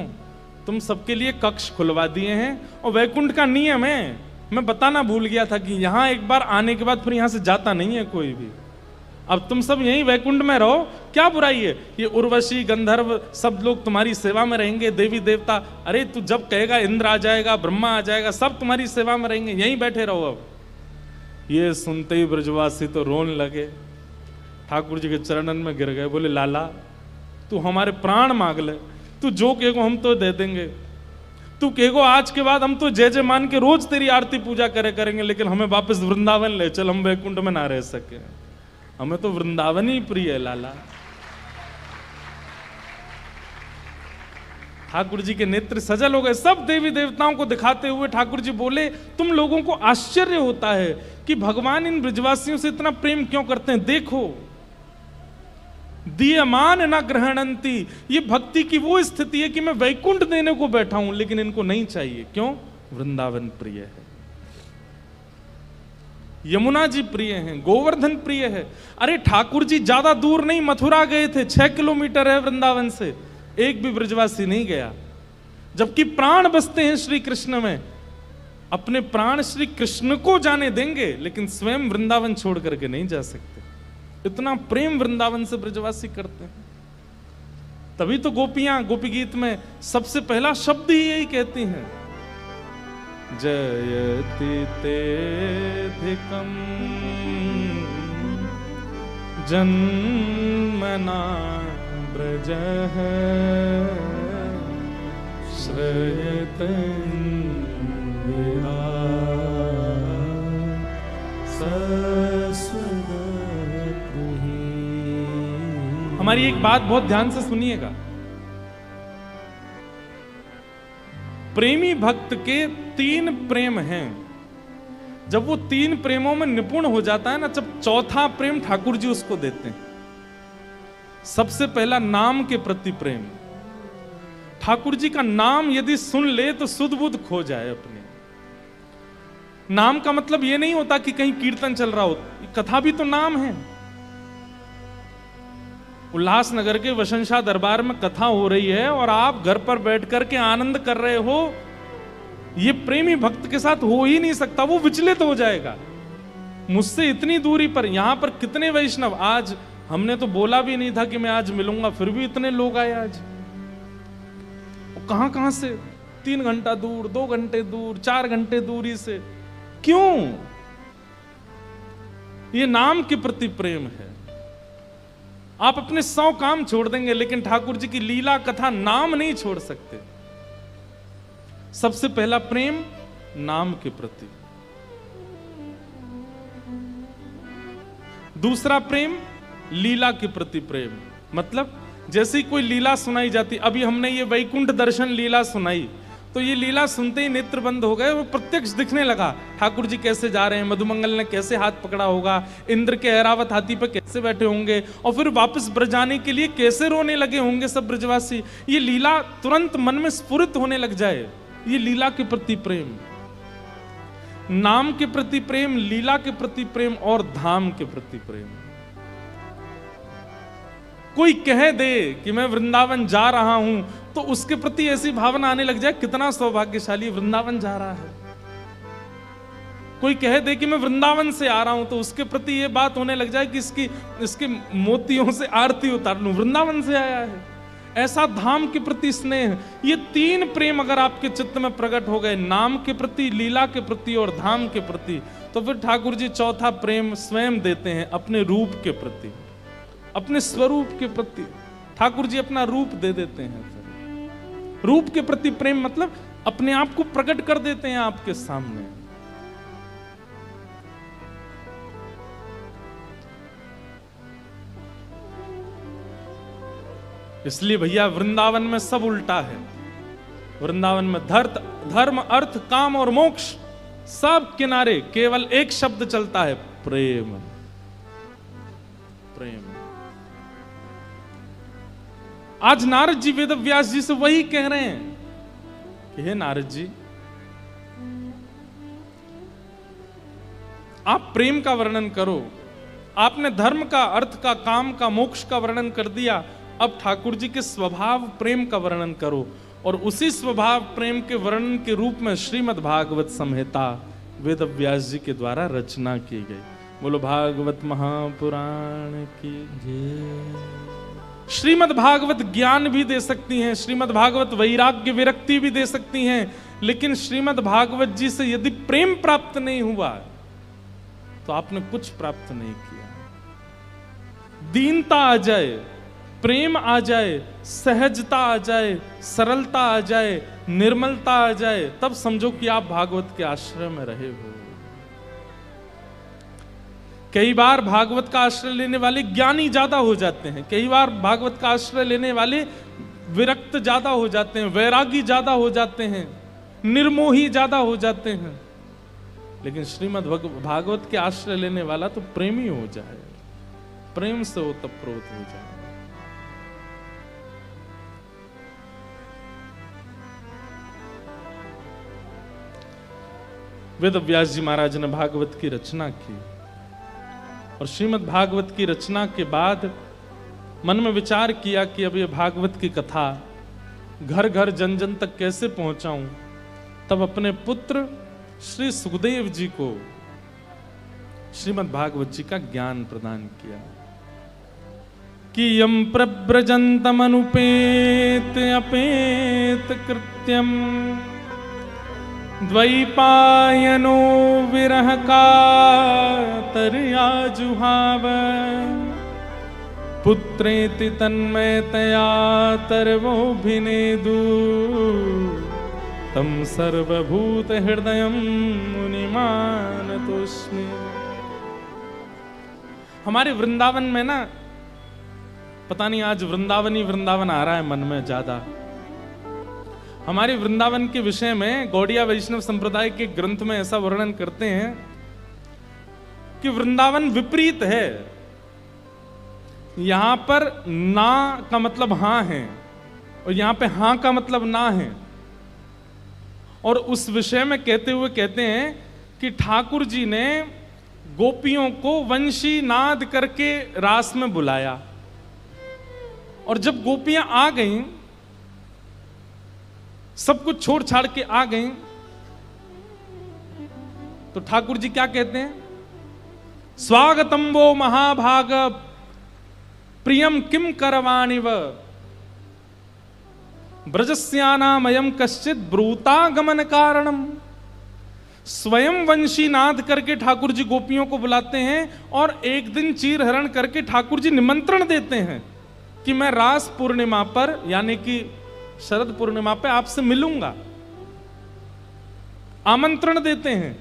तुम सबके लिए कक्ष खुलवा दिए हैं और वैकुंठ का नियम है, मैं बताना भूल गया था कि यहां एक बार आने के बाद फिर यहां से जाता नहीं है कोई भी। अब तुम सब यहीं वैकुंठ में रहो, क्या बुराई है? ये उर्वशी गंधर्व सब लोग तुम्हारी सेवा में रहेंगे, देवी देवता। अरे तू जब कहेगा इंद्र आ जाएगा, ब्रह्मा आ जाएगा, सब तुम्हारी सेवा में रहेंगे, यहीं बैठे रहो। अब ये सुनते ही ब्रजवासी तो रोने लगे, ठाकुर जी के चरणन में गिर गए। बोले, लाला तू हमारे प्राण मांग ले, तू जो कहेगो हम तो दे देंगे। तू कहेगो आज के बाद हम तो जय जय मान के रोज तेरी आरती पूजा करेंगे, लेकिन हमें वापस वृंदावन ले चल, हम वैकुंठ में ना रह सके। हमें तो वृंदावन ही प्रिय है लाला। ठाकुर जी के नेत्र सजल हो गए। सब देवी देवताओं को दिखाते हुए ठाकुर जी बोले, तुम लोगों को आश्चर्य होता है कि भगवान इन ब्रजवासियों से इतना प्रेम क्यों करते हैं। देखो, दीयमान न ग्रहणंती, ये भक्ति की वो स्थिति है कि मैं वैकुंठ देने को बैठा हूं, लेकिन इनको नहीं चाहिए। क्यों? वृंदावन प्रिय है, यमुना जी प्रिय हैं, गोवर्धन प्रिय है। अरे ठाकुर जी ज्यादा दूर नहीं, मथुरा गए थे, 6 किलोमीटर है वृंदावन से, एक भी ब्रजवासी नहीं गया। जबकि प्राण बसते हैं श्री कृष्ण में, अपने प्राण श्री कृष्ण को जाने देंगे, लेकिन स्वयं वृंदावन छोड़ करके नहीं जा सकते। इतना प्रेम वृंदावन से ब्रजवासी करते हैं। तभी तो गोपियां गोपी गीत में सबसे पहला शब्द ही यही कहती हैं, जयति तेधिकम जन्मना ब्रजः श्रयतन् हमारी एक बात बहुत ध्यान से सुनिएगा। प्रेमी भक्त के 3 प्रेम हैं। जब वो 3 प्रेमों में निपुण हो जाता है ना, जब चौथा प्रेम ठाकुर जी उसको देते हैं। सबसे पहला नाम के प्रति प्रेम। ठाकुर जी का नाम यदि सुन ले तो सुध बुध खो जाए अपने। नाम का मतलब यह नहीं होता कि कहीं कीर्तन चल रहा हो, कथा भी तो नाम है। उल्लासनगर के वसंशा दरबार में कथा हो रही है और आप घर पर बैठ कर के आनंद कर रहे हो, ये प्रेमी भक्त के साथ हो ही नहीं सकता, वो विचलित हो जाएगा। मुझसे इतनी दूरी पर, यहां पर कितने वैष्णव, आज हमने तो बोला भी नहीं था कि मैं आज मिलूंगा, फिर भी इतने लोग आए आज। कहां कहां से, 3 घंटा दूर, 2 घंटे दूर, 4 घंटे दूरी से। क्यों? ये नाम के प्रति प्रेम है। आप अपने 100 काम छोड़ देंगे लेकिन ठाकुर जी की लीला कथा नाम नहीं छोड़ सकते। सबसे पहला प्रेम नाम के प्रति। दूसरा प्रेम लीला के प्रति प्रेम। मतलब जैसे ही कोई लीला सुनाई जाती, अभी हमने ये वैकुंठ दर्शन लीला सुनाई, तो ये लीला सुनते ही नेत्र बंद हो गए, वो प्रत्यक्ष दिखने लगा। ठाकुर जी कैसे जा रहे हैं, मधुमंगल ने कैसे हाथ पकड़ा होगा, इंद्र के ऐरावत हाथी पर कैसे बैठे होंगे, और फिर वापस ब्रज आने के लिए कैसे रोने लगे होंगे सब ब्रजवासी। ये लीला तुरंत मन में स्फुरित होने लग जाए। ये लीला के प्रति प्रेम, नाम के प्रति प्रेम, लीला के प्रति प्रेम और धाम के प्रति प्रेम। कोई कह दे कि मैं वृंदावन जा रहा हूं तो उसके प्रति ऐसी भावना आने लग जाए, कितना सौभाग्यशाली वृंदावन जा रहा है। कोई कह दे कि मैं वृंदावन से आ रहा हूं तो उसके प्रति ये बात होने लग जाए कि इसके मोतियों से आरती उतार लूं, वृंदावन से आया है। ऐसा धाम के प्रति स्नेह। ये 3 प्रेम अगर आपके चित्त में प्रकट हो गए, नाम के प्रति, लीला के प्रति और धाम के प्रति, तो फिर ठाकुर जी चौथा प्रेम स्वयं देते हैं अपने रूप के प्रति, अपने स्वरूप के प्रति। ठाकुर जी अपना रूप दे देते हैं। रूप के प्रति प्रेम मतलब अपने आप को प्रकट कर देते हैं आपके सामने। इसलिए भैया वृंदावन में सब उल्टा है। वृंदावन में धर्म, अर्थ, काम और मोक्ष सब किनारे, केवल एक शब्द चलता है, प्रेम। प्रेम। आज नारद जी वेद व्यास जी से वही कह रहे हैं कि हे नारद जी, आप प्रेम का वर्णन करो। आपने धर्म का, अर्थ का, काम का, मोक्ष का वर्णन कर दिया, अब ठाकुर जी के स्वभाव प्रेम का वर्णन करो। और उसी स्वभाव प्रेम के वर्णन के रूप में श्रीमद् भागवत संहिता वेद व्यास जी के द्वारा रचना की गई। बोलो भागवत महापुराण की जय। श्रीमद् भागवत ज्ञान भी दे सकती हैं, श्रीमद् भागवत वैराग्य विरक्ति भी दे सकती हैं, लेकिन श्रीमद् भागवत जी से यदि प्रेम प्राप्त नहीं हुआ तो आपने कुछ प्राप्त नहीं किया। दीनता आ जाए, प्रेम आ जाए, सहजता आ जाए, सरलता आ जाए, निर्मलता आ जाए, तब समझो कि आप भागवत के आश्रय में रहे हो। कई बार भागवत का आश्रय लेने वाले ज्ञानी ज्यादा हो जाते हैं, कई बार भागवत का आश्रय लेने वाले विरक्त ज्यादा हो जाते हैं, वैरागी ज्यादा हो जाते हैं, निर्मोही ज्यादा हो जाते हैं। लेकिन श्रीमद् भागवत के आश्रय लेने वाला तो प्रेमी हो जाए, प्रेम से ओतप्रोत हो जाए। वेद व्यास जी महाराज ने भागवत की रचना की और श्रीमद् भागवत की रचना के बाद मन में विचार किया कि अब ये भागवत की कथा घर घर जन जन तक कैसे पहुंचाऊं। तब अपने पुत्र श्री सुखदेव जी को श्रीमद् भागवत जी का ज्ञान प्रदान किया कि यम प्रव्रजन्तम अनुपेत अपेत कृत्यम द्वैपायनो विरह कातर्या जुहाव पुत्रेति तन्मयतया तर्वोऽभिनेदु तं सर्वभूत हृदयं मुनिमानतोऽस्मि। हमारे वृंदावन में ना, पता नहीं आज वृंदावन ही वृंदावन आ रहा है मन में ज्यादा। हमारे वृंदावन के विषय में गौड़िया वैष्णव संप्रदाय के ग्रंथ में ऐसा वर्णन करते हैं कि वृंदावन विपरीत है। यहां पर ना का मतलब हां है और यहां पे हां का मतलब ना है। और उस विषय में कहते हुए कहते हैं कि ठाकुर जी ने गोपियों को वंशी नाद करके रास में बुलाया, और जब गोपियां आ गईं, सब कुछ छोड़ छाड़ के आ गईं, तो ठाकुर जी क्या कहते हैं? स्वागतम वो महाभाग प्रियम किम करवाणिव ब्रजस्यानामयम कश्चित ब्रूतागमन कारणम। स्वयं वंशी नाद करके ठाकुर जी गोपियों को बुलाते हैं और एक दिन चीर हरण करके ठाकुर जी निमंत्रण देते हैं कि मैं रास पूर्णिमा पर, यानी कि शरद पूर्णिमा पे आपसे मिलूंगा, आमंत्रण देते हैं।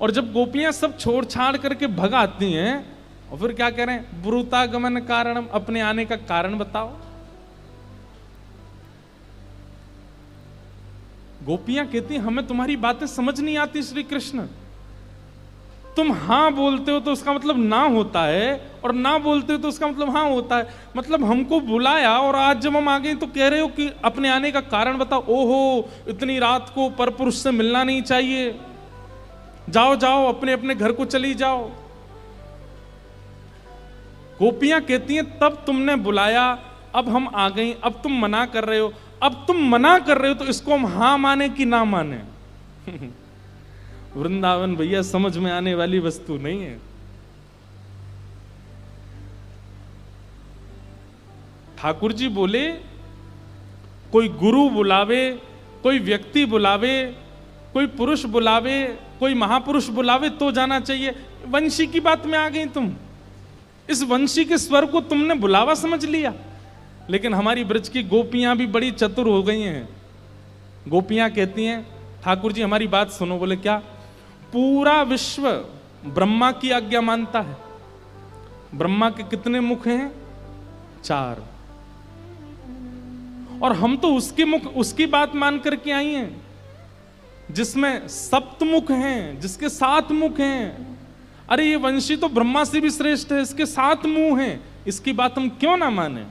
और जब गोपियां सब छोड़ छाड़ करके भग आती हैं, और फिर क्या कह रहे हैं? ब्रूतागमन कारणम, अपने आने का कारण बताओ। गोपियां कहती हैं हमें तुम्हारी बातें समझ नहीं आती श्री कृष्ण। तुम हां बोलते हो तो उसका मतलब ना होता है, और ना बोलते हो तो उसका मतलब हां होता है। मतलब हमको बुलाया और आज जब हम आ गए तो कह रहे हो कि अपने आने का कारण बताओ। ओहो, इतनी रात को परपुरुष से मिलना नहीं चाहिए, जाओ जाओ अपने अपने घर को चली जाओ। गोपियां कहती हैं तब तुमने बुलाया, अब हम आ गई, अब तुम मना कर रहे हो। अब तुम मना कर रहे हो तो इसको हम हां माने कि ना माने? वृंदावन भैया समझ में आने वाली वस्तु नहीं है। ठाकुर जी बोले कोई गुरु बुलावे, कोई व्यक्ति बुलावे, कोई पुरुष बुलावे, कोई महापुरुष बुलावे तो जाना चाहिए। वंशी की बात में आ गई तुम, इस वंशी के स्वर को तुमने बुलावा समझ लिया। लेकिन हमारी ब्रज की गोपियां भी बड़ी चतुर हो गई हैं। गोपियां कहती हैं ठाकुर जी हमारी बात सुनो। बोले क्या? पूरा विश्व ब्रह्मा की आज्ञा मानता है। ब्रह्मा के कितने मुख हैं? 4। और हम तो उसके मुख, उसकी बात मान करके आई हैं जिसमें सप्तमुख हैं, जिसके 7 मुख हैं। अरे ये वंशी तो ब्रह्मा से भी श्रेष्ठ है, इसके 7 मुंह हैं, इसकी बात हम क्यों ना माने?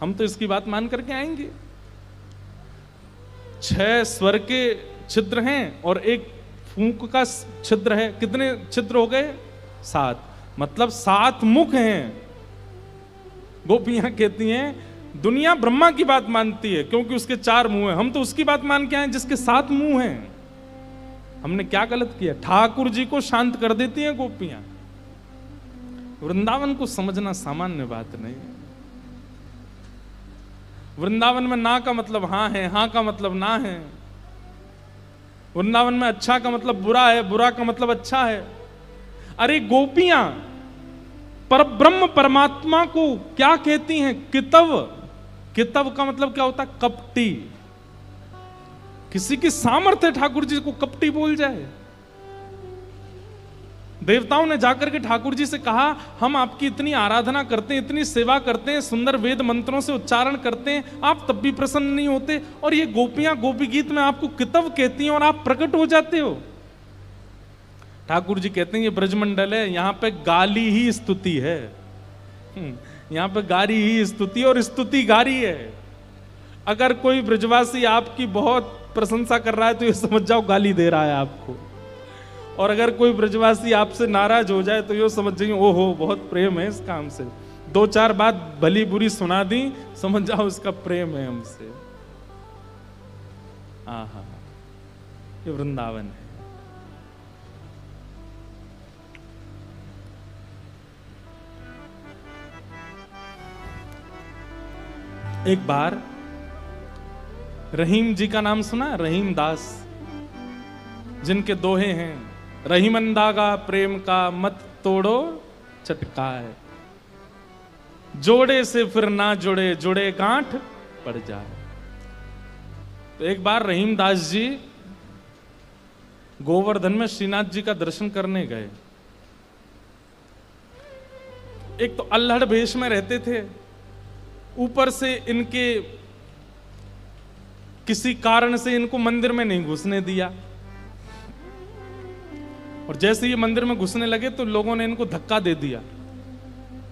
हम तो इसकी बात मान करके आएंगे। 6 स्वर के छिद्र हैं और एक फूंक का छिद्र है। कितने छिद्र हो गए? 7। मतलब 7 मुख हैं। गोपियां कहती हैं दुनिया ब्रह्मा की बात मानती है क्योंकि उसके 4 मुंह हैं, हम तो उसकी बात मान के आए जिसके 7 मुंह हैं। हमने क्या गलत किया? ठाकुर जी को शांत कर देती हैं गोपियां। वृंदावन को समझना सामान्य बात नहीं है। वृंदावन में ना का मतलब हां है, हां का मतलब ना है। वृंदावन में अच्छा का मतलब बुरा है, बुरा का मतलब अच्छा है। अरे गोपियां परब्रह्म परमात्मा को क्या कहती हैं? कितव। कितव का मतलब क्या होता है? कपटी। किसी की सामर्थ्य ठाकुर जी को कपटी बोल जाए। देवताओं ने जाकर के ठाकुर जी से कहा हम आपकी इतनी आराधना करते हैं, इतनी सेवा करते हैं, सुंदर वेद मंत्रों से उच्चारण करते हैं, आप तब भी प्रसन्न नहीं होते, और ये गोपियां गोपी गीत में आपको कितव कहती हैं और आप प्रकट हो जाते हो। ठाकुर जी कहते हैं ये ब्रजमंडल है, यहां पे गाली ही स्तुति है। यहां पे गाली ही स्तुति, और स्तुति गाली है। अगर कोई ब्रजवासी आपकी बहुत प्रशंसा कर रहा है तो ये समझ जाओ गाली दे रहा है आपको, और अगर कोई ब्रजवासी आपसे नाराज हो जाए तो ये समझ जाइए ओहो बहुत प्रेम है इस काम से। 2-4 बात भली बुरी सुना दी, समझ जाओ उसका प्रेम है हमसे। आहा, ये वृंदावन है। एक बार रहीम जी का नाम सुना? रहीम दास, जिनके दोहे हैं रहीमन दागा प्रेम का मत तोड़ो चटकाए। जोड़े से फिर ना जुड़े, जुड़े गांठ पड़ जाए। तो एक बार रहीमदास जी गोवर्धन में श्रीनाथ जी का दर्शन करने गए। एक तो अल्हड़ भेष में रहते थे, ऊपर से इनके किसी कारण से इनको मंदिर में नहीं घुसने दिया, और जैसे ये मंदिर में घुसने लगे तो लोगों ने इनको धक्का दे दिया।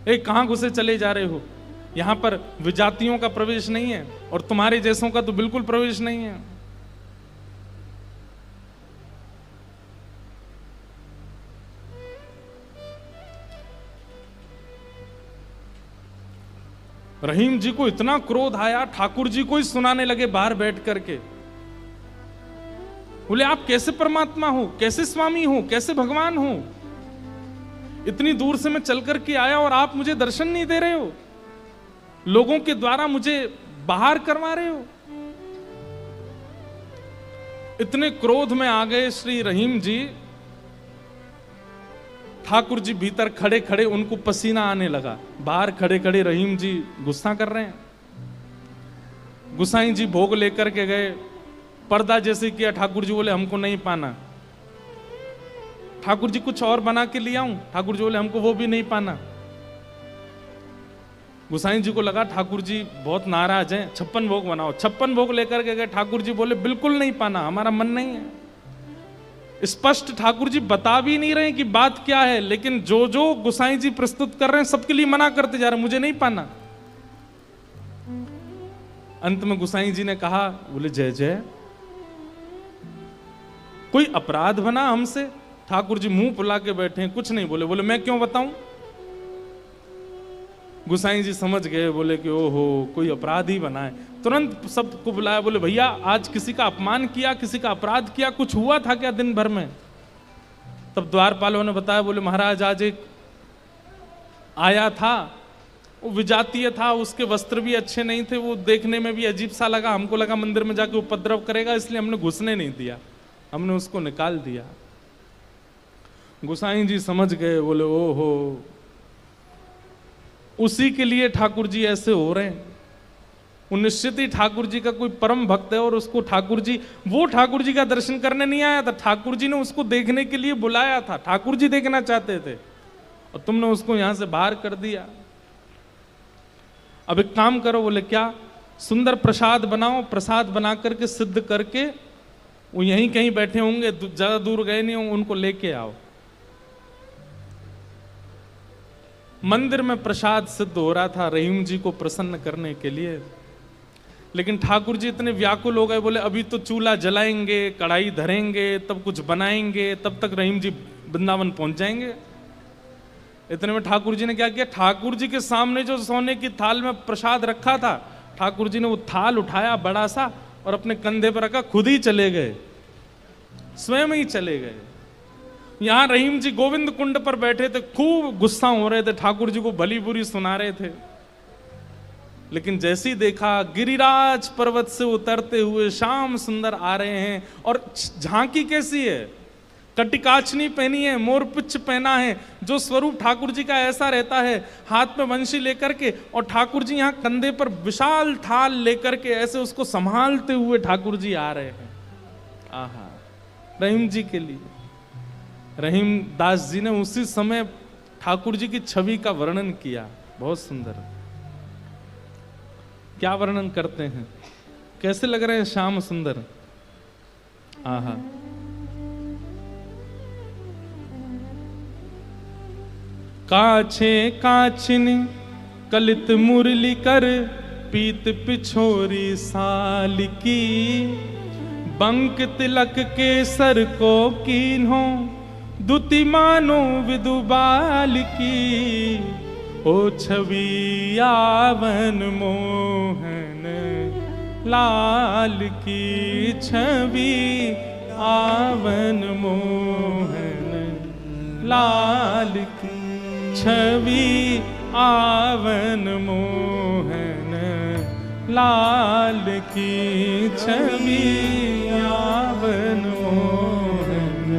कहां घुसे चले जा रहे हो, यहां पर विजातियों का प्रवेश नहीं है और तुम्हारे जैसों का तो बिल्कुल प्रवेश नहीं है। रहीम जी को इतना क्रोध आया, ठाकुर जी को ही सुनाने लगे बाहर बैठ करके। बोले आप कैसे परमात्मा हो, कैसे स्वामी हो, कैसे भगवान हो? इतनी दूर से मैं चल करके आया और आप मुझे दर्शन नहीं दे रहे हो, लोगों के द्वारा मुझे बाहर करवा रहे हो। इतने क्रोध में आ गए श्री रहीम जी। ठाकुर जी भीतर खड़े खड़े उनको पसीना आने लगा, बाहर खड़े खड़े रहीम जी गुस्सा कर रहे हैं। गुसाई जी भोग लेकर के गए, पर्दा जैसे किया, ठाकुर जी बोले हमको नहीं पाना। ठाकुर जी कुछ और बना के ले आऊं, ठाकुर जी बोले हमको वो भी नहीं पाना। गुसाई जी को लगा ठाकुर जी बहुत नाराज हैं, 56 भोग बनाओ। 56 भोग लेकर के गए, ठाकुर जी बोले बिल्कुल नहीं पाना, हमारा मन नहीं है। स्पष्ट ठाकुर जी बता भी नहीं रहे कि बात क्या है, लेकिन जो जो गुसाई जी प्रस्तुत कर रहे हैं सबके लिए मना करते जा रहे हैं, मुझे नहीं पाना। अंत में गुसाई जी ने कहा, बोले जय जय, कोई अपराध बना हमसे? ठाकुर जी मुंह फुला के बैठे हैं, कुछ नहीं बोले। बोले मैं क्यों बताऊं? गुसाई जी समझ गए, बोले कि ओहो कोई अपराध ही बना है। तुरंत सबको बुलाया, बोले भैया आज किसी का अपमान किया, किसी का अपराध किया, कुछ हुआ था क्या दिन भर में? तब द्वारपालों ने बताया, बोले महाराज आज एक आया था, वो विजातीय था, उसके वस्त्र भी अच्छे नहीं थे, वो देखने में भी अजीब सा लगा, हमको लगा मंदिर में जाके उपद्रव करेगा, इसलिए हमने घुसने नहीं दिया, हमने उसको निकाल दिया। गुसाई जी समझ गए, बोले ओहो उसी के लिए ठाकुर जी ऐसे हो रहे हैं। वो निश्चित ही ठाकुर जी का कोई परम भक्त है, और उसको ठाकुर जी, वो ठाकुर जी का दर्शन करने नहीं आया था, ठाकुर जी ने उसको देखने के लिए बुलाया था, ठाकुर जी देखना चाहते थे, और तुमने उसको यहां से बाहर कर दिया। अब एक काम करो, बोले क्या? सुंदर प्रसाद बनाओ, प्रसाद बना करके सिद्ध करके, वो यहीं कहीं बैठे होंगे, ज्यादा दूर गए नहीं होंगे, उनको लेके आओ। मंदिर में प्रसाद सिद्ध हो रहा था रहीम जी को प्रसन्न करने के लिए, लेकिन ठाकुर जी इतने व्याकुल हो गए, बोले अभी तो चूल्हा जलाएंगे, कढ़ाई धरेंगे, तब कुछ बनाएंगे, तब तक रहीम जी वृंदावन पहुंच जाएंगे। इतने में ठाकुर जी ने क्या किया, ठाकुर जी के सामने जो सोने की थाल में प्रसाद रखा था, ठाकुर जी ने वो थाल उठाया बड़ा सा और अपने कंधे पर रखा, खुद ही चले गए, स्वयं ही चले गए। यहां रहीम जी गोविंद कुंड पर बैठे थे, खूब गुस्सा हो रहे थे, ठाकुर जी को भली बुरी सुना रहे थे। लेकिन जैसे ही देखा गिरिराज पर्वत से उतरते हुए श्याम सुंदर आ रहे हैं, और झांकी कैसी है, कटिकाचनी पहनी है, मोरपुच्छ पहना है, जो स्वरूप ठाकुर जी का ऐसा रहता है, हाथ में वंशी लेकर के, और ठाकुर जी यहाँ कंधे पर विशाल थाल लेकर के ऐसे उसको संभालते हुए ठाकुर जी आ रहे हैं। आहा, रहीम जी के लिए रहीम दास जी ने उसी समय ठाकुर जी की छवि का वर्णन किया, बहुत सुंदर। क्या वर्णन करते हैं, कैसे लग रहे हैं श्याम सुंदर? आहा, काछे काछिन कलित मुरली कर, पीत पिछोरी साल की, बंक तिलक के सर को कीन्हो, दुति मानो विदुबाल की, ओ छवि आवन मोहन लाल की, छवि आवन मोहन लाल की, छवि आवन मोहन लाल की, छवि आवन मोहन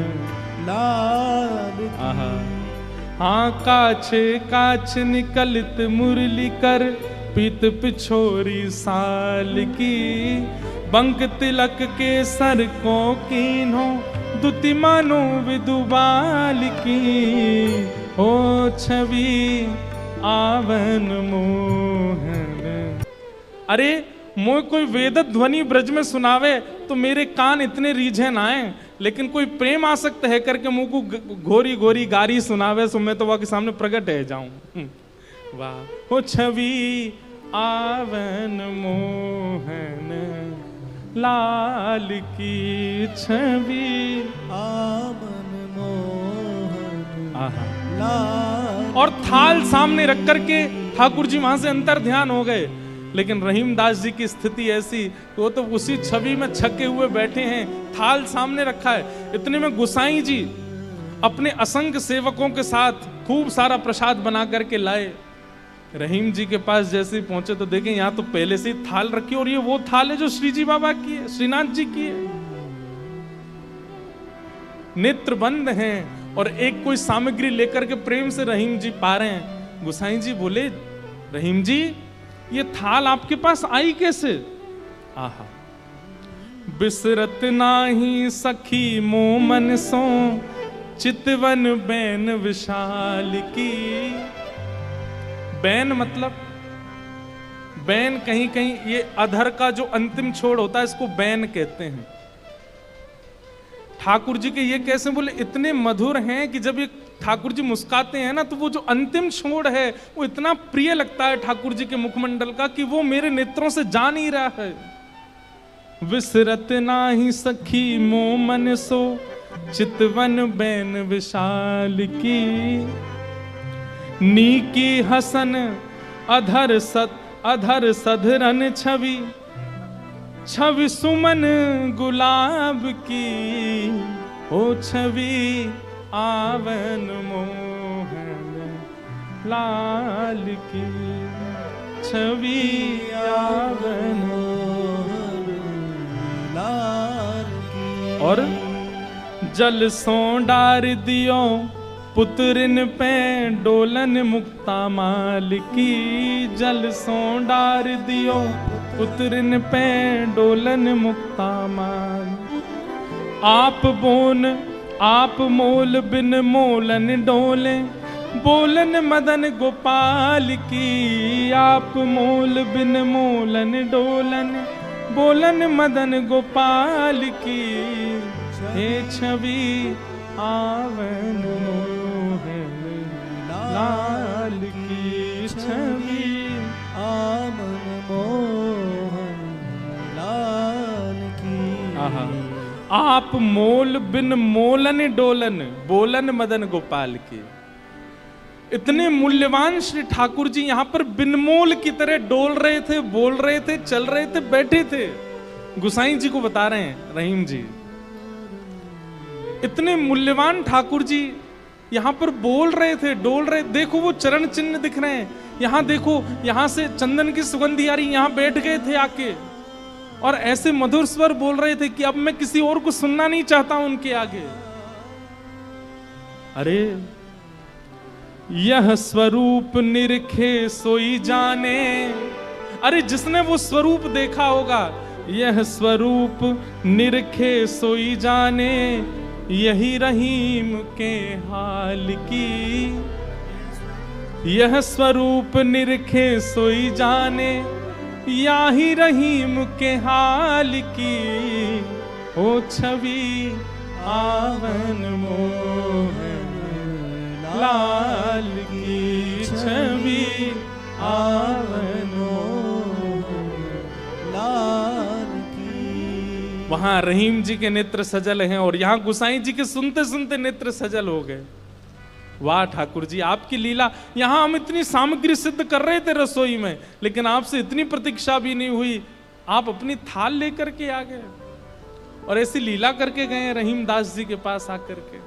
लाल की। हाँ काछे काछ निकलित मुरली कर पीत पिछोरी साल की, बंक तिलक के सर को कीन्हो दुति मानो विदुबाल की, हो छवि आवन मोहन। अरे मोह कोई वेद ध्वनि ब्रज में सुनावे तो मेरे कान इतने रीझे ना आए, लेकिन कोई प्रेम आसक्त है करके मुंह को घोरी घोरी गारी सुनावे सो मैं तो वह के सामने प्रकट है जाऊं। वाह, हो छवि आवन मोहन लाल की, छवि आवन मोहन आहा। लाल। और थाल सामने रख करके ठाकुर जी वहां से अंतर ध्यान हो गए, लेकिन रहीमदास जी की स्थिति ऐसी, वो तो उसी छवि में छके हुए बैठे हैं, थाल सामने रखा है। इतने में गुसाई जी अपने असंख्य सेवकों के साथ खूब सारा प्रसाद बना करके लाए। रहीम जी के पास जैसे ही पहुंचे तो देखें यहाँ तो पहले से ही थाल रखी, और ये वो थाल है जो श्री जी बाबा की है, श्रीनाथ जी की है। नेत्र बंद हैं और एक कोई सामग्री लेकर के प्रेम से रहीम जी पा रहे हैं। गुसाई जी बोले, रहीम जी ये थाल आपके पास आई कैसे? आहा, बिसरत नाही सखी मोमन सो चितवन बैन विशाल की। बैन मतलब, बैन कहीं कहीं ये अधर का जो अंतिम छोड़ होता है इसको बैन कहते हैं। ठाकुर जी के ये कैसे बोले, इतने मधुर हैं कि जब ये ठाकुर जी मुस्काते हैं ना तो वो जो अंतिम छोड़ है वो इतना प्रिय लगता है ठाकुर जी के मुखमंडल का कि वो मेरे नेत्रों से जा नहीं रहा है। विसरत नाही सखी मोमन सो चितवन बैन विशाल की, नीकी हसन अधर सधरन छवि, छवि सुमन गुलाब की, ओ छवि आवन मोहन लाल की, छवि आवन मोहन लाल की। और जल सो डार दियो पुत्रिन पे डोलन मुक्ता माल की, जल सो डार दियो पुत्रिन पे डोलन मुक्ता माल। आप मोल बिन मोलन डोले बोलन मदन गोपाल की, आप मोल बिन मोलन डोलन बोलन मदन गोपाल की, हे छवि आवन मोहन लाल की, छवि आवन मोहन लाल की। आहा, आप मोल बिन मोलन डोलन बोलन मदन गोपाल की। इतने मूल्यवान श्री ठाकुर जी यहाँ पर बिनमोल की तरह डोल रहे थे, बोल रहे थे, चल रहे थे, बैठे थे। गुसाई जी को बता रहे हैं रहीम जी, इतने मूल्यवान ठाकुर जी यहाँ पर बोल रहे थे, डोल रहे। देखो वो चरण चिन्ह दिख रहे हैं, यहाँ देखो, यहाँ से चंदन की सुगंधी आ रही, यहाँ बैठ गए थे आके और ऐसे मधुर स्वर बोल रहे थे कि अब मैं किसी और को सुनना नहीं चाहता हूं उनके आगे। अरे यह स्वरूप निरखे सोई जाने, अरे जिसने वो स्वरूप देखा होगा, यह स्वरूप निरखे सोई जाने, यही रहीम के हाल की, यह स्वरूप निरखे सोई जाने, याही रहीम के हाल की, ओ छवि आवन मोहन लाल की, छवि आवन मोहन लाल की। वहां रहीम जी के नेत्र सजल हैं और यहां गुसाई जी के सुनते सुनते नेत्र सजल हो गए। वाह ठाकुर जी, आपकी लीला। यहां हम इतनी सामग्री सिद्ध कर रहे थे रसोई में, लेकिन आपसे इतनी प्रतीक्षा भी नहीं हुई, आप अपनी थाल लेकर के आ गए और ऐसी लीला करके गए रहीम दास जी के पास आकर के।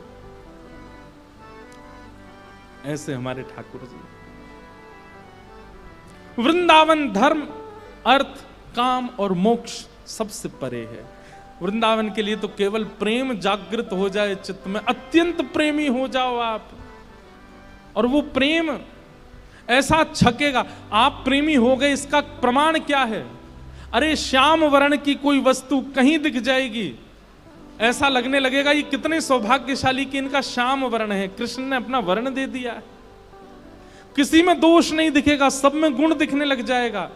ऐसे हमारे ठाकुर जी। वृंदावन धर्म, अर्थ, काम और मोक्ष सबसे परे है। वृंदावन के लिए तो केवल प्रेम जागृत हो जाए चित्त में, अत्यंत प्रेमी हो जाओ आप, और वो प्रेम ऐसा छकेगा। आप प्रेमी हो गए, इसका प्रमाण क्या है? अरे श्याम वर्ण की कोई वस्तु कहीं दिख जाएगी, ऐसा लगने लगेगा ये कितने सौभाग्यशाली कि इनका श्याम वर्ण है, कृष्ण ने अपना वर्ण दे दिया है। किसी में दोष नहीं दिखेगा, सब में गुण दिखने लग जाएगा।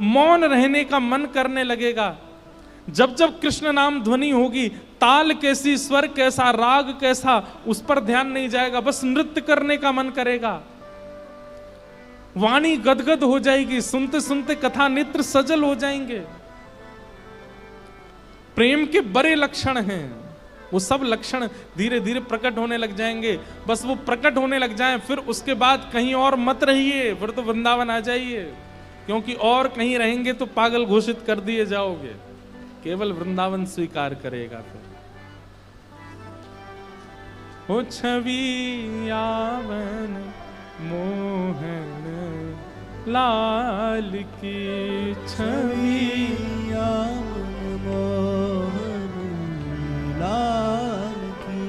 मौन रहने का मन करने लगेगा। जब जब कृष्ण नाम ध्वनि होगी, ताल कैसी, स्वर कैसा, राग कैसा, उस पर ध्यान नहीं जाएगा, बस नृत्य करने का मन करेगा। वाणी गदगद हो जाएगी, सुनते सुनते कथा नेत्र सजल हो जाएंगे। प्रेम के बड़े लक्षण हैं, वो सब लक्षण धीरे धीरे प्रकट होने लग जाएंगे। बस वो प्रकट होने लग जाएं, फिर उसके बाद कहीं और मत रहिए, फिर तो वृंदावन आ जाइए, क्योंकि और कहीं रहेंगे तो पागल घोषित कर दिए जाओगे। केवल वृंदावन स्वीकार करेगा। फिर हो छवि यावन मोहन लाल की, छवि यावन मोहन लाल की।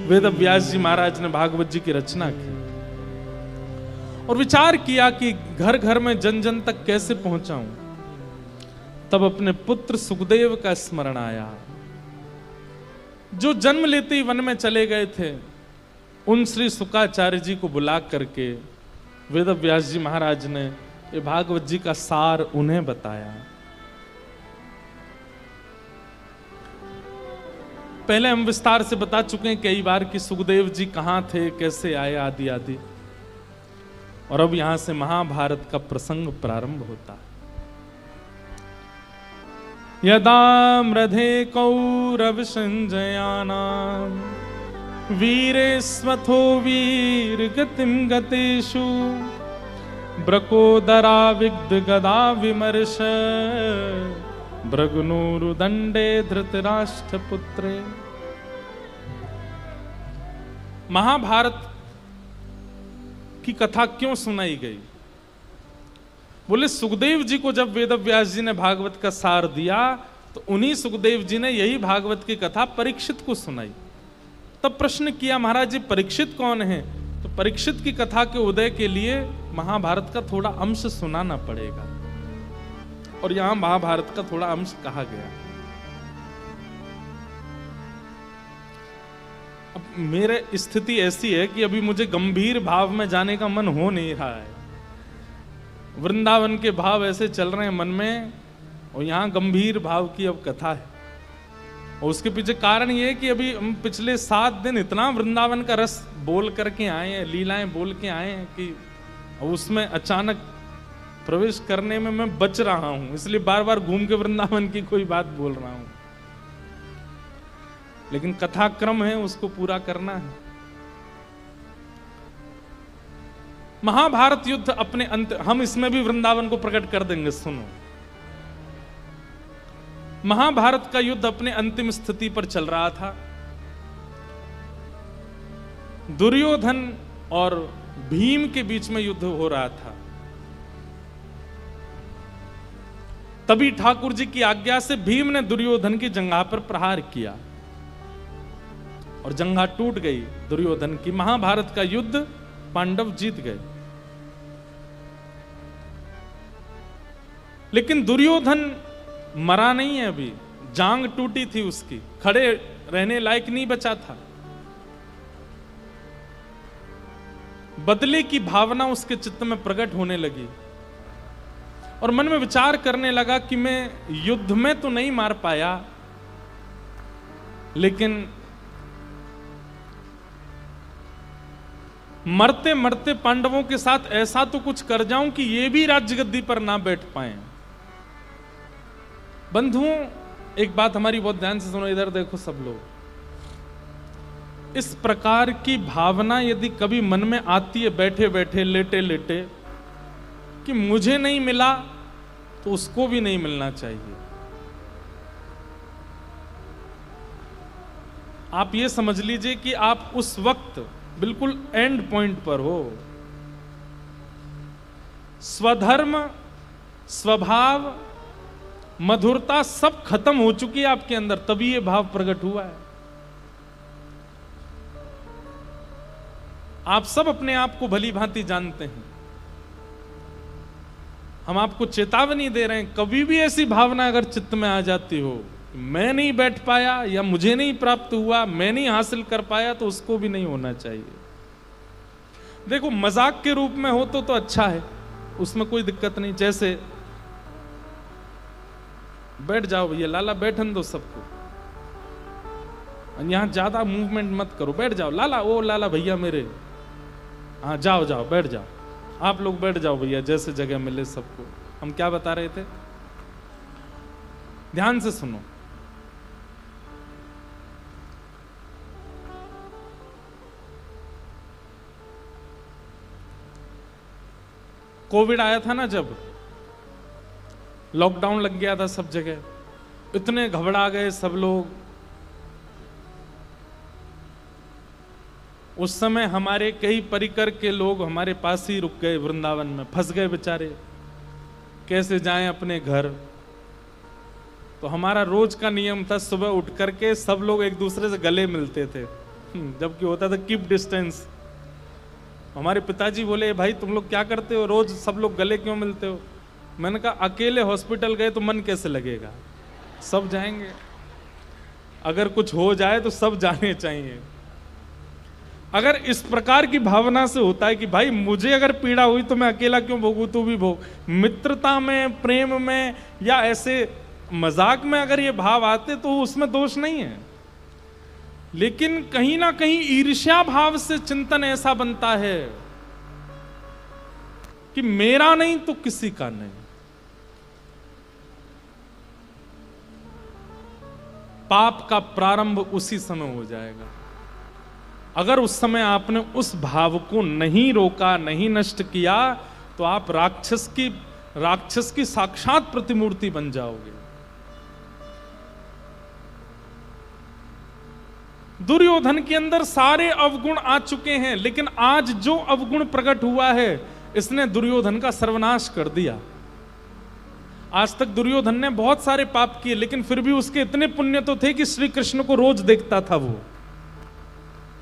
वेद व्यास जी महाराज ने भागवत जी की रचना की और विचार किया कि घर घर में जन जन तक कैसे पहुंचाऊं। तब अपने पुत्र सुखदेव का स्मरण आया, जो जन्म लेते ही वन में चले गए थे। उन श्री शुकाचार्य जी को बुला करके वेद व्यास जी महाराज ने ये भागवत जी का सार उन्हें बताया। पहले हम विस्तार से बता चुके हैं कई बार कि सुखदेव जी कहां थे, कैसे आए, आदि आदि। और अब यहां से महाभारत का प्रसंग प्रारंभ होता है। यदा मृधे कौरव संजयानाम वीरेस्वथो वीर गतिम गतेषु ब्रकोदरा विग्ध गदा विमर्श भृगुनूरुदंडे धृतराष्ट्र पुत्रे। महाभारत की कथा क्यों सुनाई गई? बोले सुखदेव जी को जब वेद व्यास जी ने भागवत का सार दिया तो उन्हीं सुखदेव जी ने यही भागवत की कथा परीक्षित को सुनाई। तब प्रश्न किया, महाराज जी परीक्षित कौन है? तो परीक्षित की कथा के उदय के लिए महाभारत का थोड़ा अंश सुनाना पड़ेगा, और यहां महाभारत का थोड़ा अंश कहा गया। अब मेरे स्थिति ऐसी है कि अभी मुझे गंभीर भाव में जाने का मन हो नहीं रहा है। वृंदावन के भाव ऐसे चल रहे हैं मन में, और यहां गंभीर भाव की अब कथा है। और उसके पीछे कारण ये है कि अभी हम पिछले 7 दिन इतना वृंदावन का रस बोल करके आए हैं, लीलाएं बोल के आए हैं कि उसमें अचानक प्रवेश करने में मैं बच रहा हूं, इसलिए बार बार घूम के वृंदावन की कोई बात बोल रहा हूं। लेकिन कथा क्रम है, उसको पूरा करना है। महाभारत युद्ध अपने अंत, हम इसमें भी वृंदावन को प्रकट कर देंगे। सुनो, महाभारत का युद्ध अपने अंतिम स्थिति पर चल रहा था। दुर्योधन और भीम के बीच में युद्ध हो रहा था। तभी ठाकुर जी की आज्ञा से भीम ने दुर्योधन की जंघा पर प्रहार किया और जंघा टूट गई दुर्योधन की। महाभारत का युद्ध पांडव जीत गए। लेकिन दुर्योधन मरा नहीं है, अभी जांग टूटी थी उसकी, खड़े रहने लायक नहीं बचा था। बदले की भावना उसके चित्त में प्रकट होने लगी और मन में विचार करने लगा कि मैं युद्ध में तो नहीं मार पाया, लेकिन मरते मरते पांडवों के साथ ऐसा तो कुछ कर जाऊं कि ये भी राज्य गद्दी पर ना बैठ पाए। बंधुओं, एक बात हमारी बहुत ध्यान से सुनो, इधर देखो सब लोग। इस प्रकार की भावना यदि कभी मन में आती है बैठे बैठे, लेटे लेटे, कि मुझे नहीं मिला तो उसको भी नहीं मिलना चाहिए, आप ये समझ लीजिए कि आप उस वक्त बिल्कुल एंड पॉइंट पर हो। स्वधर्म, स्वभाव, मधुरता सब खत्म हो चुकी है आपके अंदर, तभी ये भाव प्रकट हुआ है। आप सब अपने आप को भली भांति जानते हैं। हम आपको चेतावनी दे रहे हैं, कभी भी ऐसी भावना अगर चित्त में आ जाती हो, मैं नहीं बैठ पाया या मुझे नहीं प्राप्त हुआ, मैं नहीं हासिल कर पाया, तो उसको भी नहीं होना चाहिए। देखो, मजाक के रूप में हो तो अच्छा है, उसमें कोई दिक्कत नहीं। जैसे बैठ जाओ भैया, लाला बैठन दो सबको, यहां ज्यादा मूवमेंट मत करो, बैठ जाओ लाला, ओ लाला भैया मेरे, हाँ जाओ जाओ बैठ जाओ, आप लोग बैठ जाओ भैया, जैसे जगह मिले सबको। हम क्या बता रहे थे, ध्यान से सुनो। कोविड आया था ना, जब लॉकडाउन लग गया था सब जगह, इतने घबरा गए सब लोग। उस समय हमारे कई परिकर के लोग हमारे पास ही रुक गए, वृंदावन में फंस गए बेचारे, कैसे जाएं अपने घर। तो हमारा रोज का नियम था, सुबह उठ करके सब लोग एक दूसरे से गले मिलते थे, जबकि होता था कीप डिस्टेंस। हमारे पिताजी बोले, भाई तुम लोग क्या करते हो, रोज सब लोग गले क्यों मिलते हो? मैंने कहा, अकेले हॉस्पिटल गए तो मन कैसे लगेगा, सब जाएंगे, अगर कुछ हो जाए तो सब जाने चाहिए। अगर इस प्रकार की भावना से होता है कि भाई मुझे अगर पीड़ा हुई तो मैं अकेला क्यों भोगूं, तू भी भोग, मित्रता में, प्रेम में या ऐसे मजाक में अगर ये भाव आते तो उसमें दोष नहीं है। लेकिन कहीं ना कहीं ईर्ष्या भाव से चिंतन ऐसा बनता है कि मेरा नहीं तो किसी का नहीं। पाप का प्रारंभ उसी समय हो जाएगा। अगर उस समय आपने उस भाव को नहीं रोका, नहीं नष्ट किया, तो आप राक्षस की साक्षात प्रतिमूर्ति बन जाओगे। दुर्योधन के अंदर सारे अवगुण आ चुके हैं, लेकिन आज जो अवगुण प्रकट हुआ है, इसने दुर्योधन का सर्वनाश कर दिया। आज तक दुर्योधन ने बहुत सारे पाप किए, लेकिन फिर भी उसके इतने पुण्य तो थे कि श्री कृष्ण को रोज देखता था। वो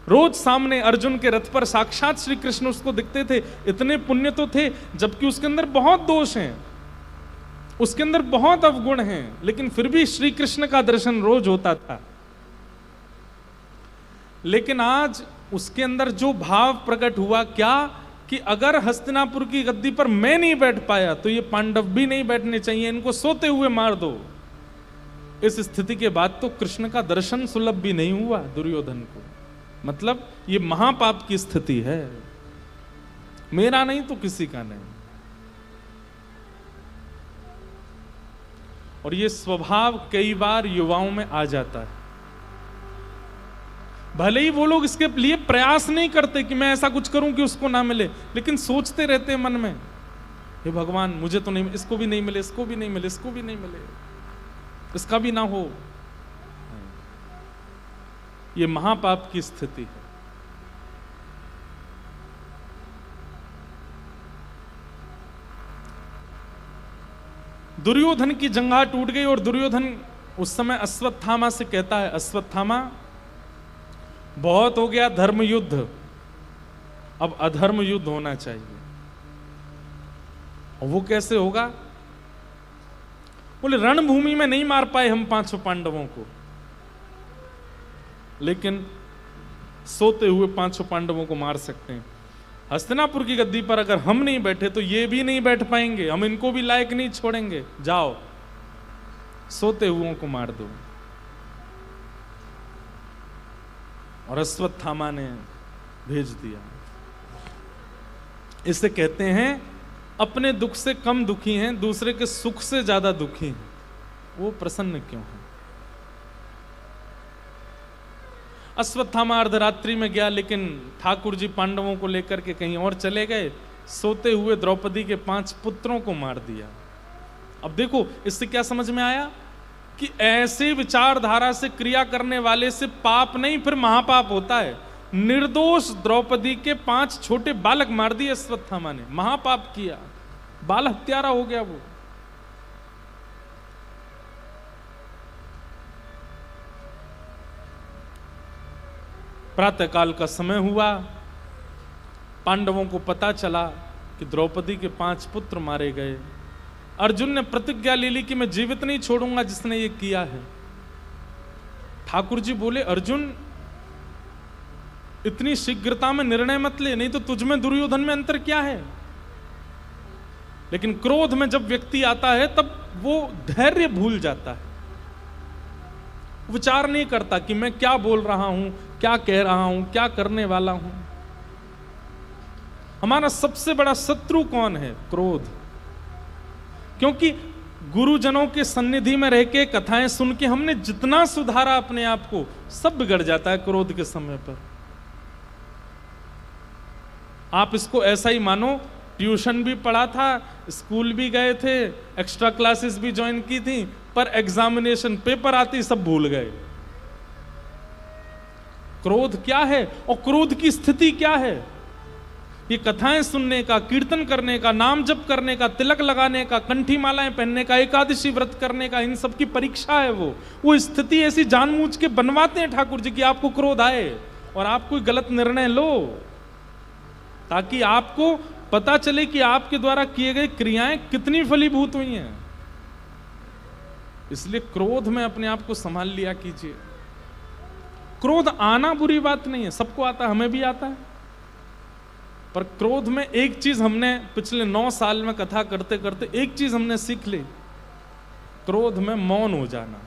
रोज सामने अर्जुन के रथ पर साक्षात श्री कृष्ण उसको दिखते थे। इतने पुण्य तो थे, जबकि उसके अंदर बहुत दोष हैं, उसके अंदर बहुत अवगुण हैं, लेकिन फिर भी श्री कृष्ण का दर्शन रोज होता था। लेकिन आज उसके अंदर जो भाव प्रकट हुआ, क्या कि अगर हस्तिनापुर की गद्दी पर मैं नहीं बैठ पाया तो ये पांडव भी नहीं बैठने चाहिए, इनको सोते हुए मार दो। इस स्थिति के बाद तो कृष्ण का दर्शन सुलभ भी नहीं हुआ दुर्योधन को। मतलब ये महापाप की स्थिति है, मेरा नहीं तो किसी का नहीं। और ये स्वभाव कई बार युवाओं में आ जाता है। भले ही वो लोग इसके लिए प्रयास नहीं करते कि मैं ऐसा कुछ करूं कि उसको ना मिले, लेकिन सोचते रहते हैं मन में, हे भगवान मुझे तो नहीं, इसको भी नहीं मिले, इसको भी नहीं मिले, इसको भी नहीं मिले, इसका भी ना हो। ये महापाप की स्थिति है। दुर्योधन की जंघा टूट गई और दुर्योधन उस समय अश्वत्थामा से कहता है, अश्वत्थामा बहुत हो गया धर्म युद्ध, अब अधर्म युद्ध होना चाहिए। और वो कैसे होगा? बोले रणभूमि में नहीं मार पाए हम पांचों पांडवों को, लेकिन सोते हुए पांचों पांडवों को मार सकते हैं। हस्तिनापुर की गद्दी पर अगर हम नहीं बैठे तो ये भी नहीं बैठ पाएंगे, हम इनको भी लायक नहीं छोड़ेंगे, जाओ सोते हुओं को मार दो। और अश्वत्थामा ने भेज दिया। इसे कहते हैं अपने दुख से कम दुखी हैं, दूसरे के सुख से ज्यादा दुखी हैं, वो प्रसन्न क्यों है? अश्वत्थामा अर्धरात्रि में गया, लेकिन ठाकुर जी पांडवों को लेकर के कहीं और चले गए। सोते हुए द्रौपदी के 5 पुत्रों को मार दिया। अब देखो इससे क्या समझ में आया कि ऐसे विचारधारा से क्रिया करने वाले से पाप नहीं फिर महापाप होता है। निर्दोष द्रौपदी के 5 छोटे बालक मार दिए अश्वत्थामा ने, महापाप किया, बाल हत्यारा हो गया वो। प्रातःकाल का समय हुआ, पांडवों को पता चला कि द्रौपदी के 5 पुत्र मारे गए। अर्जुन ने प्रतिज्ञा ले ली कि मैं जीवित नहीं छोड़ूंगा जिसने ये किया है। ठाकुर जी बोले, अर्जुन इतनी शीघ्रता में निर्णय मत ले, नहीं तो तुझ में दुर्योधन में अंतर क्या है। लेकिन क्रोध में जब व्यक्ति आता है तब वो धैर्य भूल जाता है, विचार नहीं करता कि मैं क्या बोल रहा हूं, क्या कह रहा हूं, क्या करने वाला हूं। हमारा सबसे बड़ा शत्रु कौन है? क्रोध। क्योंकि गुरुजनों के सन्निधि में रह के कथाएं सुन के हमने जितना सुधारा अपने आप को, सब बिगड़ जाता है क्रोध के समय पर। आप इसको ऐसा ही मानो, ट्यूशन भी पढ़ा था, स्कूल भी गए थे, एक्स्ट्रा क्लासेस भी ज्वाइन की थी, पर एग्जामिनेशन पेपर आती सब भूल गए। क्रोध क्या है और क्रोध की स्थिति क्या है? ये कथाएं सुनने का, कीर्तन करने का, नाम जप करने का, तिलक लगाने का, कंठी मालाएं पहनने का, एकादशी व्रत करने का, इन सब की परीक्षा है। वो स्थिति ऐसी जानबूझ के बनवाते हैं ठाकुर जी कि आपको क्रोध आए और आप कोई गलत निर्णय लो, ताकि आपको पता चले कि आपके द्वारा किए गए क्रियाएं कितनी फलीभूत हुई हैं। इसलिए क्रोध में अपने आप को संभाल लिया कीजिए। क्रोध आना बुरी बात नहीं है, सबको आता है, हमें भी आता है। पर क्रोध में एक चीज हमने पिछले 9 साल में कथा करते करते एक चीज हमने सीख ली, क्रोध में मौन हो जाना।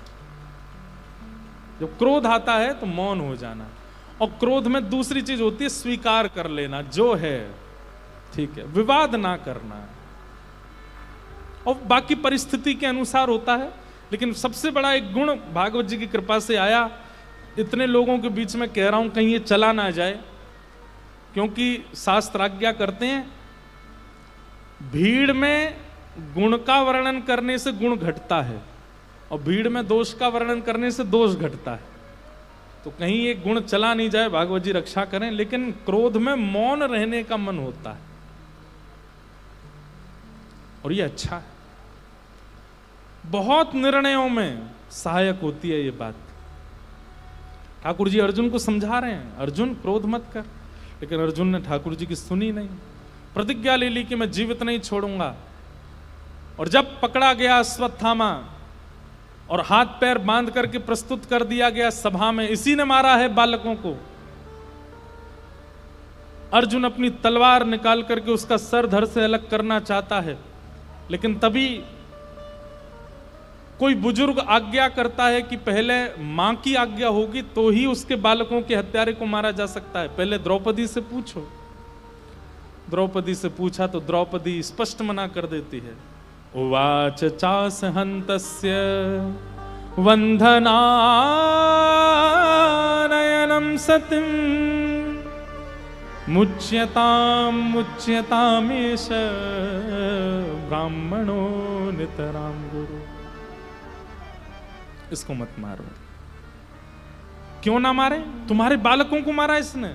जब क्रोध आता है तो मौन हो जाना। और क्रोध में दूसरी चीज होती है स्वीकार कर लेना, जो है ठीक है, विवाद ना करना। और बाकी परिस्थिति के अनुसार होता है। लेकिन सबसे बड़ा एक गुण भागवत जी की कृपा से आया, इतने लोगों के बीच में कह रहा हूं कहीं ये चला ना जाए, क्योंकि शास्त्र आज्ञा करते हैं भीड़ में गुण का वर्णन करने से गुण घटता है और भीड़ में दोष का वर्णन करने से दोष घटता है। तो कहीं ये गुण चला नहीं जाए, भागवत जी रक्षा करें। लेकिन क्रोध में मौन रहने का मन होता है और ये अच्छा है, बहुत निर्णयों में सहायक होती है ये बात। ठाकुर जी अर्जुन को समझा रहे हैं, अर्जुन क्रोध मत कर। लेकिन अर्जुन ने ठाकुर जी की सुनी नहीं, प्रतिज्ञा ले ली कि मैं जीवित नहीं छोड़ूंगा। और जब पकड़ा गया अश्वत्थामा और हाथ पैर बांध करके प्रस्तुत कर दिया गया सभा में, इसी ने मारा है बालकों को, अर्जुन अपनी तलवार निकाल करके उसका सर धड़ से अलग करना चाहता है। लेकिन तभी कोई बुजुर्ग आज्ञा करता है कि पहले मां की आज्ञा होगी तो ही उसके बालकों के हत्यारे को मारा जा सकता है, पहले द्रौपदी से पूछो। द्रौपदी से पूछा तो द्रौपदी स्पष्ट मना कर देती है। उवाच चास हन्तस्य वंधनानयनम सतिम मुच्यतामेष ब्राह्मणो नितराम गुरु। इसको मत मारो। क्यों ना मारे? तुम्हारे बालकों को मारा इसने।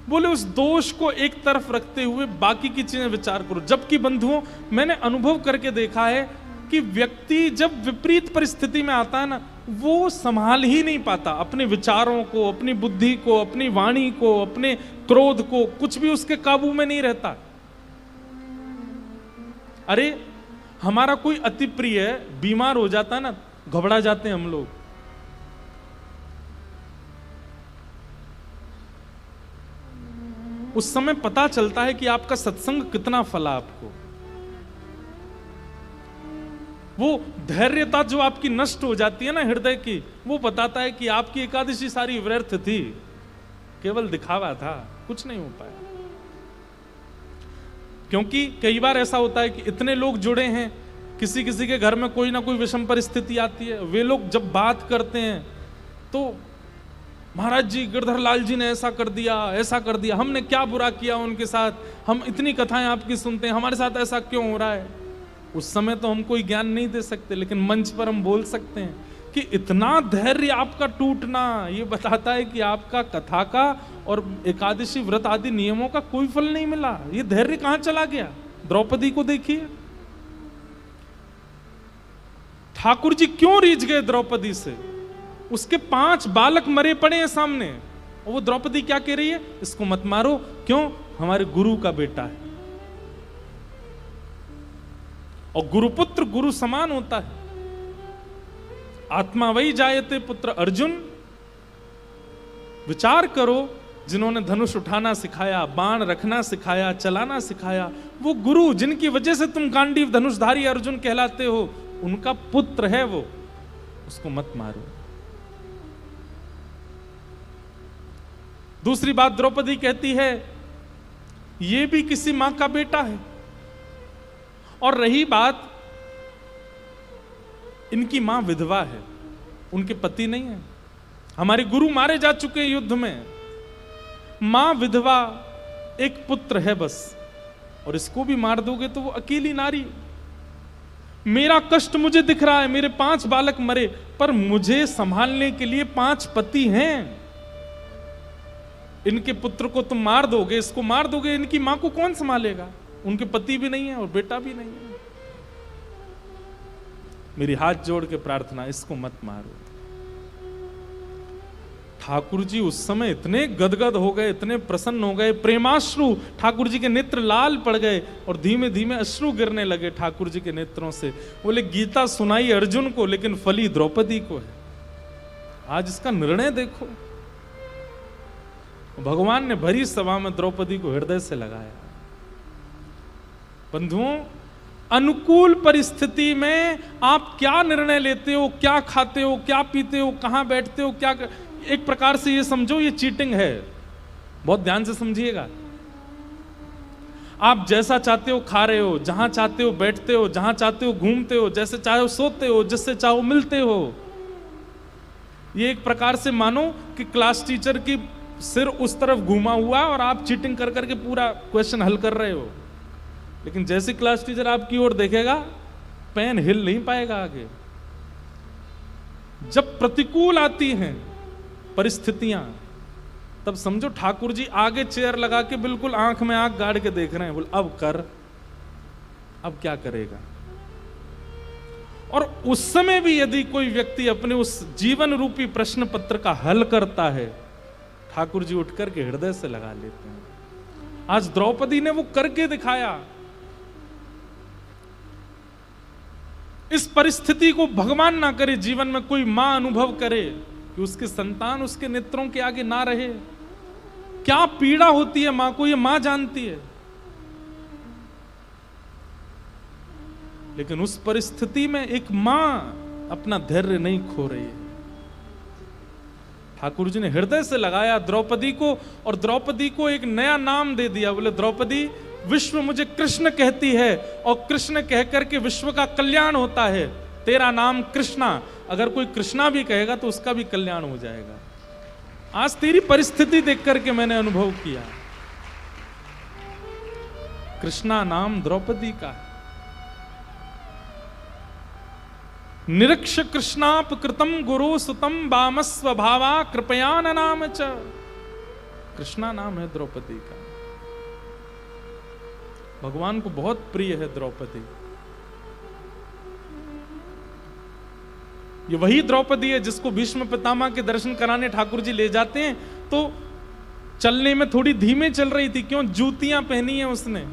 बोले उस दोष को एक तरफ रखते हुए बाकी की चीजें विचार करो। जबकि बंधुओं, मैंने अनुभव करके देखा है कि व्यक्ति जब विपरीत परिस्थिति में आता है ना, वो संभाल ही नहीं पाता अपने विचारों को, अपनी बुद्धि को, अपनी वाणी को, अपने क्रोध को, कुछ भी उसके काबू में नहीं रहता। अरे हमारा कोई अति प्रिय बीमार हो जाता है ना, घबरा जाते हैं हम लोग। उस समय पता चलता है कि आपका सत्संग कितना फला आपको। वो धैर्यता जो आपकी नष्ट हो जाती है ना हृदय की, वो बताता है कि आपकी एकादशी सारी व्यर्थ थी, केवल दिखावा था, कुछ नहीं हो पाया। क्योंकि कई बार ऐसा होता है कि इतने लोग जुड़े हैं, किसी किसी के घर में कोई ना कोई विषम परिस्थिति आती है, वे लोग जब बात करते हैं तो महाराज जी, गिरधर लाल जी ने ऐसा कर दिया, ऐसा कर दिया, हमने क्या बुरा किया उनके साथ, हम इतनी कथाएं आपकी सुनते हैं, हमारे साथ ऐसा क्यों हो रहा है। उस समय तो हम कोई ज्ञान नहीं दे सकते, लेकिन मंच पर हम बोल सकते हैं कि इतना धैर्य आपका टूटना, ये बताता है कि आपका कथा का और एकादशी व्रत आदि नियमों का कोई फल नहीं मिला। ये धैर्य कहां चला गया? द्रौपदी को देखिए, ठाकुर जी क्यों रीझ गए द्रौपदी से। उसके 5 बालक मरे पड़े हैं सामने और वो द्रौपदी क्या कह रही है, इसको मत मारो, क्यों, हमारे गुरु का बेटा है। और गुरुपुत्र गुरु समान होता है। आत्मा वही जायते पुत्र अर्जुन। विचार करो, जिन्होंने धनुष उठाना सिखाया, बाण रखना सिखाया, चलाना सिखाया, वो गुरु जिनकी वजह से तुम गांडीव धनुषधारी अर्जुन कहलाते हो, उनका पुत्र है वो, उसको मत मारो। दूसरी बात द्रौपदी कहती है, ये भी किसी मां का बेटा है। और रही बात, इनकी मां विधवा है, उनके पति नहीं है। हमारे गुरु मारे जा चुके हैं युद्ध में, मां विधवा, एक पुत्र है बस, और इसको भी मार दोगे तो वो अकेली नारी। मेरा कष्ट मुझे दिख रहा है, मेरे 5 बालक मरे, पर मुझे संभालने के लिए 5 पति हैं। इनके पुत्र को तुम मार दोगे, इसको मार दोगे, इनकी मां को कौन संभालेगा? उनके पति भी नहीं है और बेटा भी नहीं है। मेरी हाथ जोड़ के प्रार्थना, इसको मत मारो। ठाकुर जी उस समय इतने गदगद हो गए, इतने प्रसन्न हो गए, प्रेमाश्रु, ठाकुर जी के नेत्र लाल पड़ गए और धीमे धीमे अश्रु गिरने लगे ठाकुर जी के नेत्रों से। बोले, गीता सुनाई अर्जुन को, लेकिन फली द्रौपदी को है। आज इसका निर्णय देखो। भगवान ने भरी सभा में द्रौपदी को हृदय से लगाया। बंधुओं, अनुकूल परिस्थिति में आप क्या निर्णय लेते हो, क्या खाते हो, क्या पीते हो, कहां बैठते हो, क्या एक प्रकार से ये समझो ये चीटिंग है। बहुत ध्यान से समझिएगा। आप जैसा चाहते हो खा रहे हो, जहां चाहते हो बैठते हो, जहां चाहते हो घूमते हो, जैसे चाहे हो सोते हो, जिससे चाहो मिलते हो। ये एक प्रकार से मानो कि क्लास टीचर की सिर उस तरफ घूमा हुआ और आप चीटिंग कर करके पूरा क्वेश्चन हल कर रहे हो। लेकिन जैसे क्लास टीचर आपकी ओर देखेगा, पेन हिल नहीं पाएगा आगे। जब प्रतिकूल आती हैं परिस्थितियां, तब समझो ठाकुर जी आगे चेयर लगा के बिल्कुल आंख में आंख गाड़ के देख रहे हैं। बोल, अब कर, अब क्या करेगा। और उस समय भी यदि कोई व्यक्ति अपने उस जीवन रूपी प्रश्न पत्र का हल करता है, ठाकुर जी उठ करके हृदय से लगा लेते हैं। आज द्रौपदी ने वो करके दिखाया। इस परिस्थिति को भगवान ना करे, जीवन में कोई मां अनुभव करे कि उसके संतान उसके नेत्रों के आगे ना रहे। क्या पीड़ा होती है मां को, ये मां जानती है। लेकिन उस परिस्थिति में एक मां अपना धैर्य नहीं खो रही है। ठाकुर जी ने हृदय से लगाया द्रौपदी को, और द्रौपदी को एक नया नाम दे दिया। बोले, द्रौपदी, विश्व मुझे कृष्ण कहती है, और कृष्ण कह करके विश्व का कल्याण होता है। तेरा नाम कृष्णा, अगर कोई कृष्णा भी कहेगा तो उसका भी कल्याण हो जाएगा। आज तेरी परिस्थिति देख करके मैंने अनुभव किया, कृष्णा नाम द्रौपदी का। निरीक्ष कृष्णाप कृतम गुरु सुतम बामस्व भावा कृपया न नाम च। कृष्णा नाम है द्रौपदी का। भगवान को बहुत प्रिय है द्रौपदी। ये वही द्रौपदी है जिसको भीष्म पितामह के दर्शन कराने ठाकुर जी ले जाते हैं, तो चलने में थोड़ी धीमे चल रही थी। क्यों? जूतियां पहनी है उसने।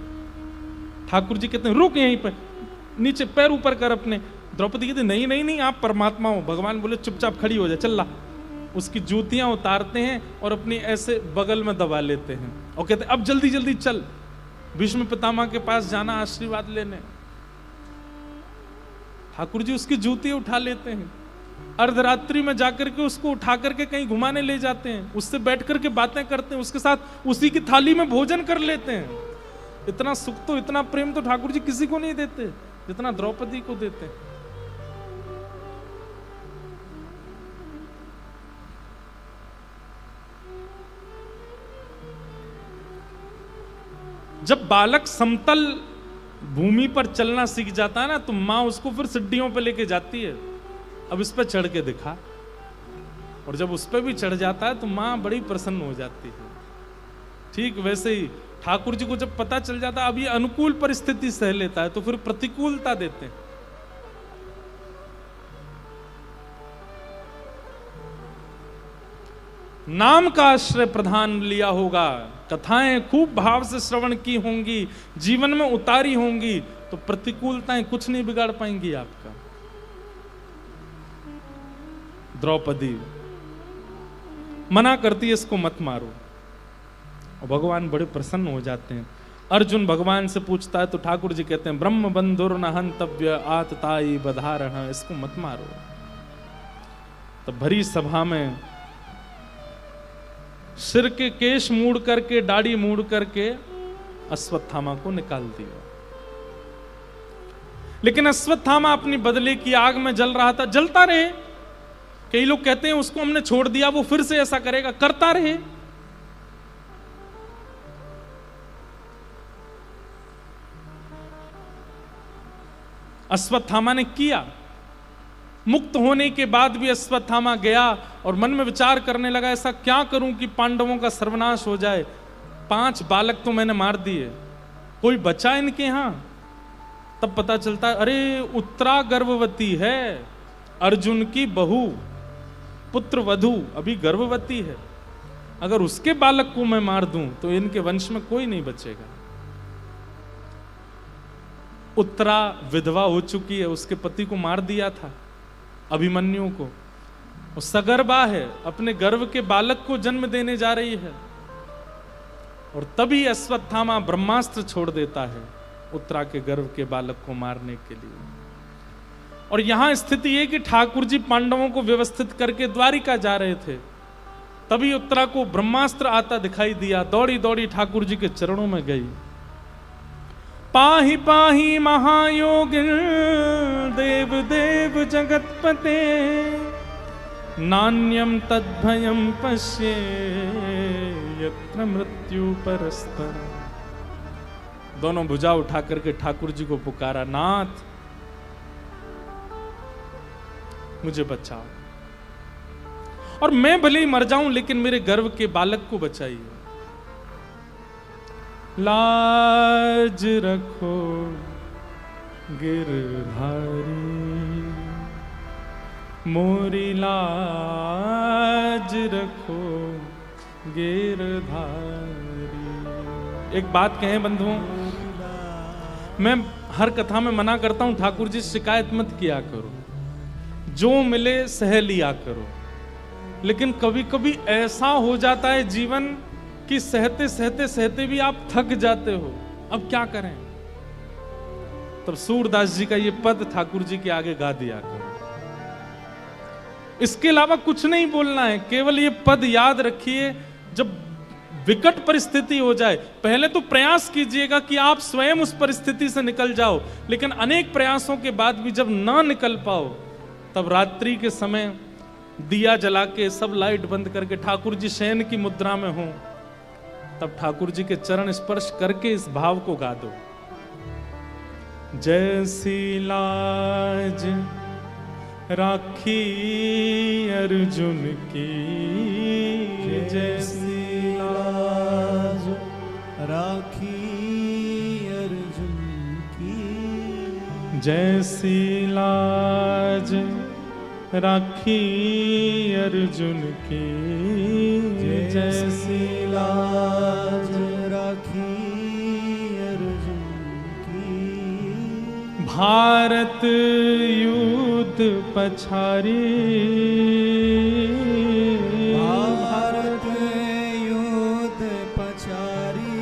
ठाकुर जी कहते हैं, रुक यहीं पर, नीचे पैर ऊपर कर अपने। द्रौपदी कहती, नहीं नहीं नहीं, आप परमात्मा हो। भगवान बोले, चुपचाप खड़ी हो जा, चल ला। उसकी जूतियां उतारते हैं और अपनी ऐसे बगल में दबा लेते हैं और कहते हैं, अब जल्दी जल्दी चल, भीष्म पितामह के पास जाना आशीर्वाद लेने। ठाकुर जी उसकी जूती उठा लेते हैं, अर्धरात्रि में जाकर के उसको उठा करके कहीं घुमाने ले जाते हैं, उससे बैठ करके बातें करते हैं, उसके साथ उसी की थाली में भोजन कर लेते हैं। इतना सुख तो, इतना प्रेम तो ठाकुर जी किसी को नहीं देते जितना द्रौपदी को देते हैं। जब बालक समतल भूमि पर चलना सीख जाता है ना, तो मां उसको फिर सीढ़ियों पर लेके जाती है, अब इस पर चढ़ के दिखा। और जब उस पर भी चढ़ जाता है तो मां बड़ी प्रसन्न हो जाती है। ठीक वैसे ही ठाकुर जी को जब पता चल जाता है अब ये अनुकूल परिस्थिति सह लेता है, तो फिर प्रतिकूलता देते हैं। नाम का आश्रय प्रधान लिया होगा, कथाएं खूब भाव से श्रवण की होंगी, जीवन में उतारी होंगी, तो प्रतिकूलताएं कुछ नहीं बिगाड़ पाएंगी आपका। द्रौपदी मना करती है, इसको मत मारो, और भगवान बड़े प्रसन्न हो जाते हैं। अर्जुन भगवान से पूछता है तो ठाकुर जी कहते हैं ब्रह्म बंधुर न हंतव्य आतताई बधारण, इसको मत मारो। तब भरी सभा में सिर के केश मूड़ करके, दाढ़ी मूड़ करके अश्वत्थामा को निकाल दिया। लेकिन अश्वत्थामा अपनी बदले की आग में जल रहा था, जलता रहे। कई लोग कहते हैं उसको हमने छोड़ दिया, वो फिर से ऐसा करेगा, करता रहे। अश्वत्थामा ने किया। मुक्त होने के बाद भी अश्वत्थामा गया और मन में विचार करने लगा, ऐसा क्या करूं कि पांडवों का सर्वनाश हो जाए। 5 बालक तो मैंने मार दिए, कोई बचा इनके यहां? तब पता चलता है, अरे उत्तरा गर्भवती है, अर्जुन की बहू, पुत्र वधू अभी गर्भवती है। अगर उसके बालक को मैं मार दूं तो इनके वंश में कोई नहीं बचेगा। उत्तरा विधवा हो चुकी है, उसके पति को मार दिया था, अभिमन्यु को। वो सगर्भा है, अपने गर्भ के बालक को जन्म देने जा रही है। और तभी अश्वत्थामा ब्रह्मास्त्र छोड़ देता है उत्तरा के गर्भ के बालक को मारने के लिए। और यहां स्थिति है कि ठाकुर जी पांडवों को व्यवस्थित करके द्वारिका जा रहे थे, तभी उत्तरा को ब्रह्मास्त्र आता दिखाई दिया। दौड़ी दौड़ी ठाकुर जी के चरणों में गई। पाहि पाहि महायोगिन देव देव जगतपते, नान्यम तद्भयम पश्ये यत्र मृत्यु परस्पर। दोनों भुजा उठा करके ठाकुर जी को पुकारा, नाथ मुझे बचाओ, और मैं भले ही मर जाऊं लेकिन मेरे गर्भ के बालक को बचाइए। लाज रखो गिरधारी, मोरी लाज रखो गिरधारी। एक बात कहें बंधुओं, मैं हर कथा में मना करता हूं ठाकुर जी शिकायत मत किया करो, जो मिले सह लिया करो। लेकिन कभी कभी ऐसा हो जाता है जीवन कि सहते सहते सहते भी आप थक जाते हो, अब क्या करें। तब सूरदास जी का ये पद ठाकुर जी के आगे गा दिया करो। इसके अलावा कुछ नहीं बोलना है, केवल ये पद याद रखिए। जब विकट परिस्थिति हो जाए, पहले तो प्रयास कीजिएगा कि आप स्वयं उस परिस्थिति से निकल जाओ, लेकिन अनेक प्रयासों के बाद भी जब ना निकल पाओ, तब रात्रि के समय दिया जला के, सब लाइट बंद करके ठाकुर जी शयन की मुद्रा में हो, तब ठाकुर जी के चरण स्पर्श करके इस भाव को गा दो। जैसी लाज राखी अर्जुन की, जैसी लाज राखी अर्जुन की, जैसी लाज राखी अर्जुन की, जैसी लाज राखी अर्जुन की। भारत युद्ध पछारी, भारत युद्ध पछारी।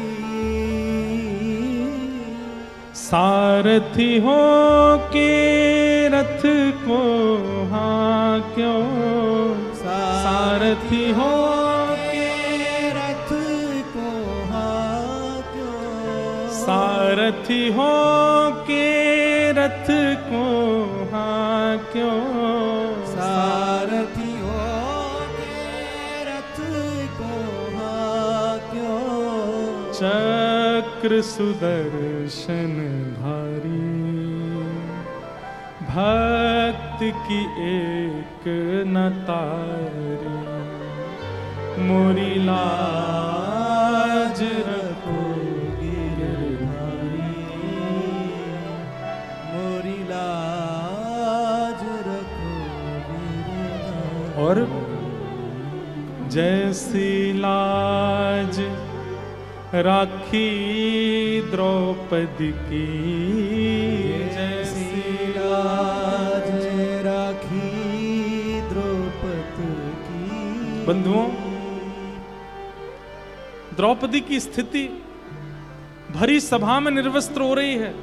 सारथी हो के रथ को हाँ क्यों, सारथी हो के रथ को हाँ क्यों, सारथी हो के रथ को हाँ क्यों, सारथी हो के रथ को हाँ क्यों। चक्र सुदर्शन धारी, भक्त की एक न तारी, मोरी लाज रखो गिरधारी, मोरी लाज रखो गिरधारी। और जैसी लाज राखी द्रौपदी की, जैसी लाज राखी द्रौपदी की। बंधुओं, द्रौपदी की स्थिति भरी सभा में निर्वस्त्र हो रही है।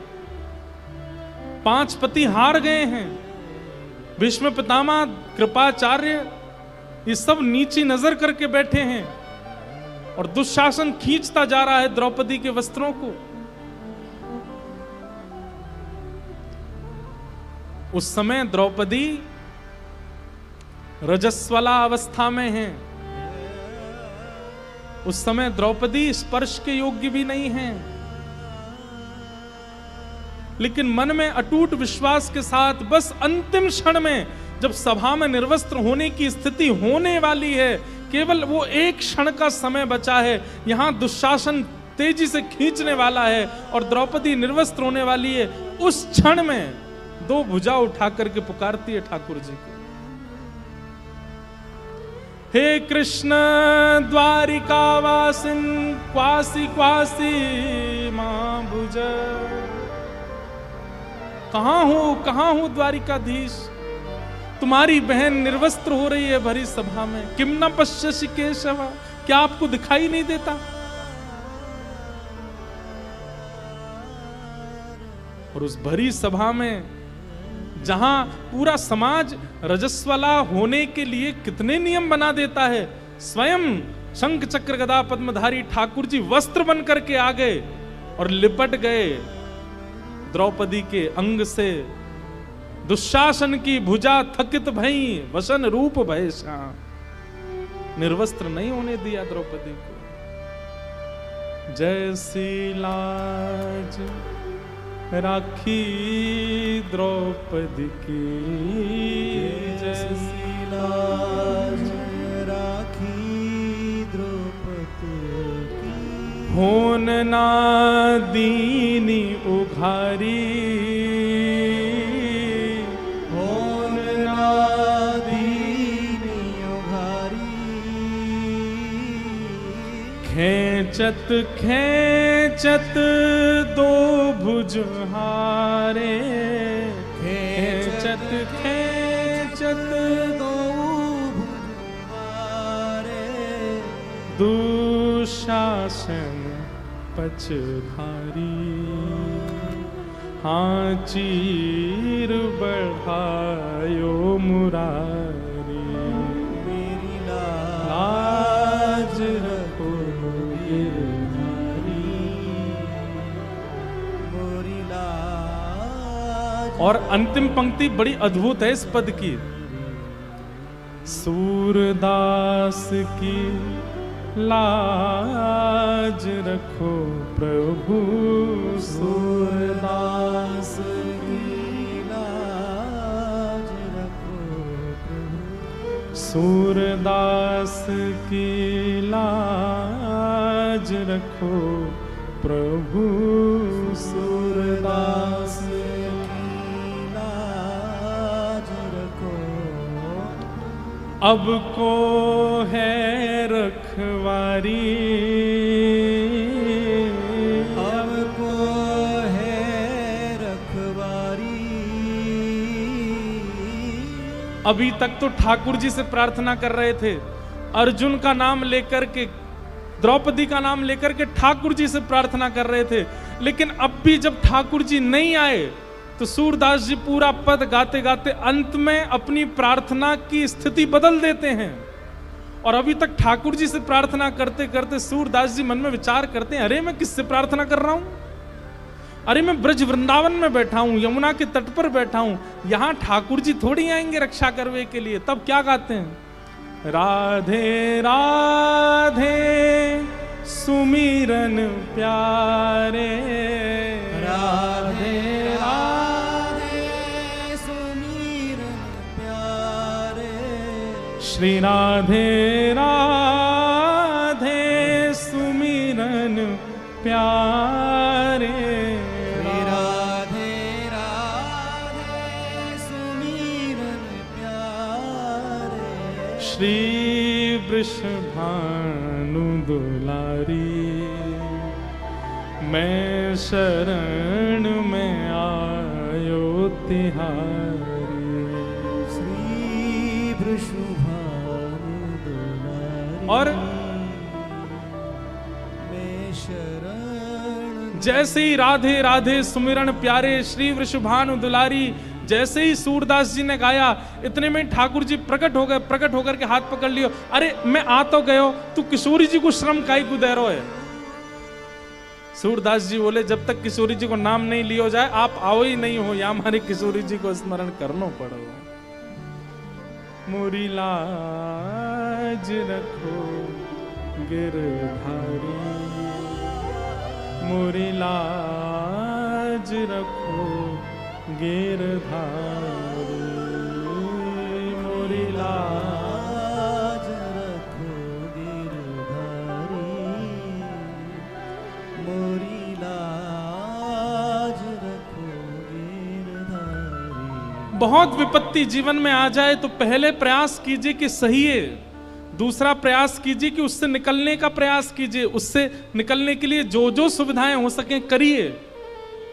5 पति हार गए हैं। भीष्म पितामह, कृपाचार्य, ये सब नीची नजर करके बैठे हैं और दुशासन खींचता जा रहा है द्रौपदी के वस्त्रों को। उस समय द्रौपदी रजस्वला अवस्था में है। उस समय द्रौपदी स्पर्श के योग्य भी नहीं है, लेकिन मन में अटूट विश्वास के साथ बस अंतिम क्षण में, जब सभा में निर्वस्त्र होने की स्थिति होने वाली है, केवल वो एक क्षण का समय बचा है, यहां दुशासन तेजी से खींचने वाला है और द्रौपदी निर्वस्त्र होने वाली है, उस क्षण में 2 भुजा उठा करके पुकारती है ठाकुर जी को, हे कृष्ण द्वारिका वासिन क्वासी क्वासी मां भुज। कहां हो द्वारिकाधीश? तुम्हारी बहन निर्वस्त्र हो रही है भरी सभा में। किम न पश्यसि केशव, क्या आपको दिखाई नहीं देता? और उस भरी सभा में, जहां पूरा समाज रजस्वला होने के लिए कितने नियम बना देता है, स्वयं शंख चक्र गदा पद्मधारी ठाकुर जी वस्त्र बन करके आ गए और लिपट गए द्रौपदी के अंग से। दुशासन की भुजा थकित भई, वसन रूप भय श्याम। निर्वस्त्र नहीं होने दिया द्रौपदी को। जैसी लाज राखी द्रौपदी की, जैसी लाज राखी द्रौपदी की। होन ना दीनी उघारी, होन ना दीनी उघारी। खेचत खेचत 2 भुज हारे, खेचत खेचत 2 भुज हारे। दुशासन पछ भारी, हाँ चीर बढ़ायो मुरारी। मेरी लाज रखो गिरधारी, मोरी लाज। और अंतिम पंक्ति बड़ी अद्भुत है इस पद की। सूरदास की लाज रखो प्रभु, सूरदास की लाज रखो प्रभु। सूरदास की लाज रखो प्रभु, सूरदास की लाज रखो। अब को है रखवारी, अब को है रखवारी। अभी तक तो ठाकुर जी से प्रार्थना कर रहे थे, अर्जुन का नाम लेकर के, द्रौपदी का नाम लेकर के ठाकुर जी से प्रार्थना कर रहे थे, लेकिन अब भी जब ठाकुर जी नहीं आए तो सूरदास जी पूरा पद गाते गाते अंत में अपनी प्रार्थना की स्थिति बदल देते हैं। और अभी तक ठाकुर जी से प्रार्थना करते करते सूरदास जी मन में विचार करते हैं, अरे मैं किससे प्रार्थना कर रहा हूं? अरे मैं ब्रज वृंदावन में बैठा हूं, यमुना के तट पर बैठा हूं, यहां ठाकुर जी थोड़ी आएंगे रक्षा करने के लिए। तब क्या गाते हैं? राधे राधे सुमिरन प्यारे, राधे राधे सुमिरन प्यारे। श्री राधे राधे सुमिरन प्यारे, राधे राधे सुमिरन प्यारे। श्री वृषभानु दुलारी, मैं शरण में आयो तिहारी। श्री वृषभानु दुलारी, और मैं शरण। जैसे ही राधे राधे सुमिरन प्यारे श्री वृषभानु दुलारी, जैसे ही सूरदास जी ने गाया, इतने में ठाकुर जी प्रकट हो गए। प्रकट होकर के हाथ पकड़ लियो, अरे मैं आ तो गयो, तू किशोरी जी को श्रम काई गुदेरो है। सूरदास जी बोले, जब तक किशोरी जी को नाम नहीं लियो जाए आप आओ ही नहीं हो, या हमारे किशोरी जी को स्मरण करनो पड़ो। मोरी लाज रखो गिरधारी, मोरी लाज रखो गिरधारी, मोरी लाज रखो गिरधारी, मोरी लाज रखो गिरधारी। बहुत विपत्ति जीवन में आ जाए तो पहले प्रयास कीजिए कि सही है, दूसरा प्रयास कीजिए कि उससे निकलने का प्रयास कीजिए, उससे निकलने के लिए जो जो सुविधाएं हो सके करिए।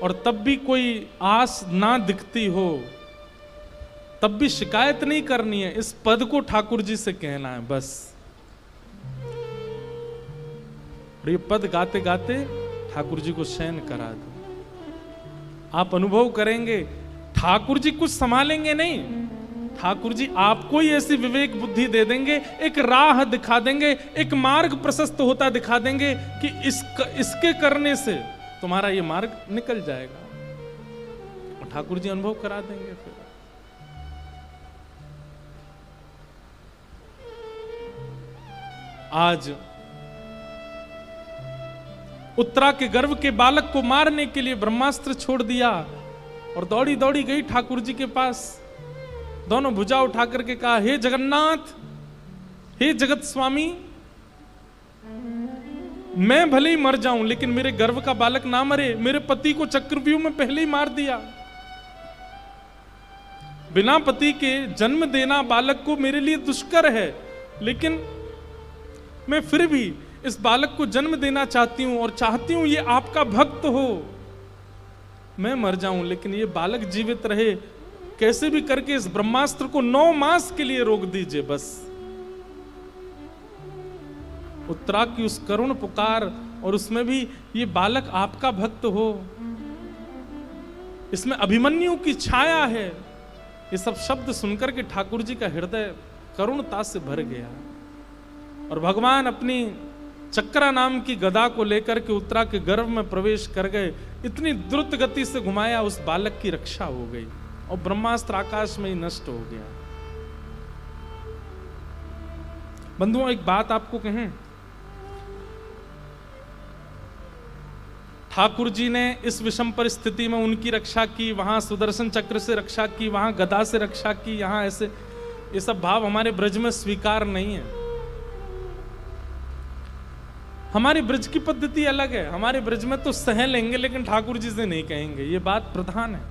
और तब भी कोई आस ना दिखती हो तब भी शिकायत नहीं करनी है, इस पद को ठाकुर जी से कहना है बस। और ये पद गाते गाते ठाकुर जी को शयन करा दो। आप अनुभव करेंगे ठाकुर जी कुछ संभालेंगे नहीं, ठाकुर जी आपको ही ऐसी विवेक बुद्धि दे देंगे, एक राह दिखा देंगे, एक मार्ग प्रशस्त होता दिखा देंगे कि इसके करने से तुम्हारा ये मार्ग निकल जाएगा। और ठाकुर जी अनुभव करा देंगे। फिर आज उत्तरा के गर्भ के बालक को मारने के लिए ब्रह्मास्त्र छोड़ दिया और दौड़ी दौड़ी गई ठाकुर जी के पास। दोनों भुजा उठा करके कहा, हे जगन्नाथ, हे जगत स्वामी, मैं भले ही मर जाऊं लेकिन मेरे गर्भ का बालक ना मरे। मेरे पति को चक्रव्यूह में पहले ही मार दिया। बिना पति के जन्म देना बालक को मेरे लिए दुष्कर है, लेकिन मैं फिर भी इस बालक को जन्म देना चाहती हूं और चाहती हूं ये आपका भक्त हो। मैं मर जाऊं लेकिन ये बालक जीवित रहे, कैसे भी करके इस ब्रह्मास्त्र को 9 मास के लिए रोक दीजिए बस। उत्तरा की उस करुण पुकार, और उसमें भी ये बालक आपका भक्त हो, इसमें अभिमन्यु की छाया है। ये सब शब्द सुनकर के ठाकुर जी का हृदय करुणता से भर गया और भगवान अपनी चक्रा नाम की गदा को लेकर के उत्तरा के गर्भ में प्रवेश कर गए। इतनी द्रुत गति से घुमाया, उस बालक की रक्षा हो गई और ब्रह्मास्त्र आकाश में ही नष्ट हो गया। बंधुओं, एक बात आपको कहें, ठाकुर जी ने इस विषम परिस्थिति में उनकी रक्षा की, वहां सुदर्शन चक्र से रक्षा की, वहां गदा से रक्षा की, यहां ऐसे, ये सब भाव हमारे ब्रज में स्वीकार नहीं है। हमारी ब्रज की पद्धति अलग है। हमारे ब्रज में तो सह लेंगे लेकिन ठाकुर जी से नहीं कहेंगे, ये बात प्रधान है।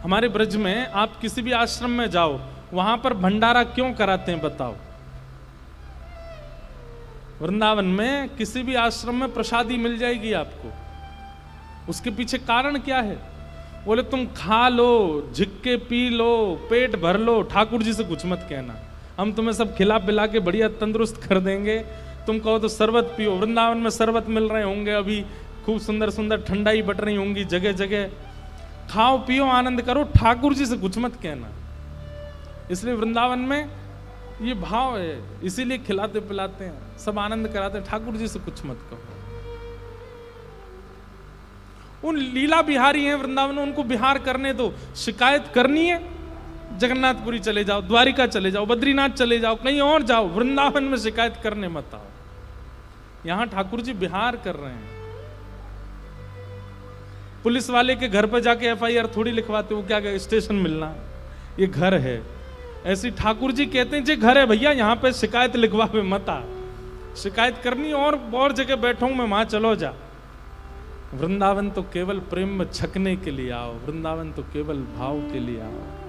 हमारे ब्रज में आप किसी भी आश्रम में जाओ, वहां पर भंडारा क्यों कराते हैं बताओ? वृंदावन में किसी भी आश्रम में प्रसादी मिल जाएगी आपको, उसके पीछे कारण क्या है? बोले तुम खा लो, झिक्के पी लो, पेट भर लो, ठाकुर जी से कुछ मत कहना, हम तुम्हें सब खिला पिला के बढ़िया तंदुरुस्त कर देंगे। तुम कहो तो शरबत पियो, वृंदावन में शरबत मिल रहे होंगे अभी, खूब सुंदर सुंदर ठंडाई बट रही होंगी जगह जगह, खाओ पियो आनंद करो, ठाकुर जी से कुछ मत कहना। इसलिए वृंदावन में ये भाव है, इसीलिए खिलाते पिलाते हैं, सब आनंद कराते हैं, ठाकुर जी से कुछ मत कहो। उन लीला बिहारी हैं वृंदावन में, उनको बिहार करने दो। शिकायत करनी है जगन्नाथपुरी चले जाओ, द्वारिका चले जाओ, बद्रीनाथ चले जाओ, कहीं और जाओ, वृंदावन में शिकायत करने मत आओ। यहां ठाकुर जी बिहार कर रहे हैं। पुलिस वाले के घर पर जाके एफआईआर थोड़ी लिखवाते हो, क्या स्टेशन मिलना, ये घर है। ऐसी ठाकुर जी कहते हैं जे घर है भैया, यहाँ पे शिकायत लिखवावे मत आ, शिकायत करनी और जगह बैठो मैं वहां चलो जा। वृंदावन तो केवल प्रेम में छकने के लिए आओ, वृंदावन तो केवल भाव के लिए आओ।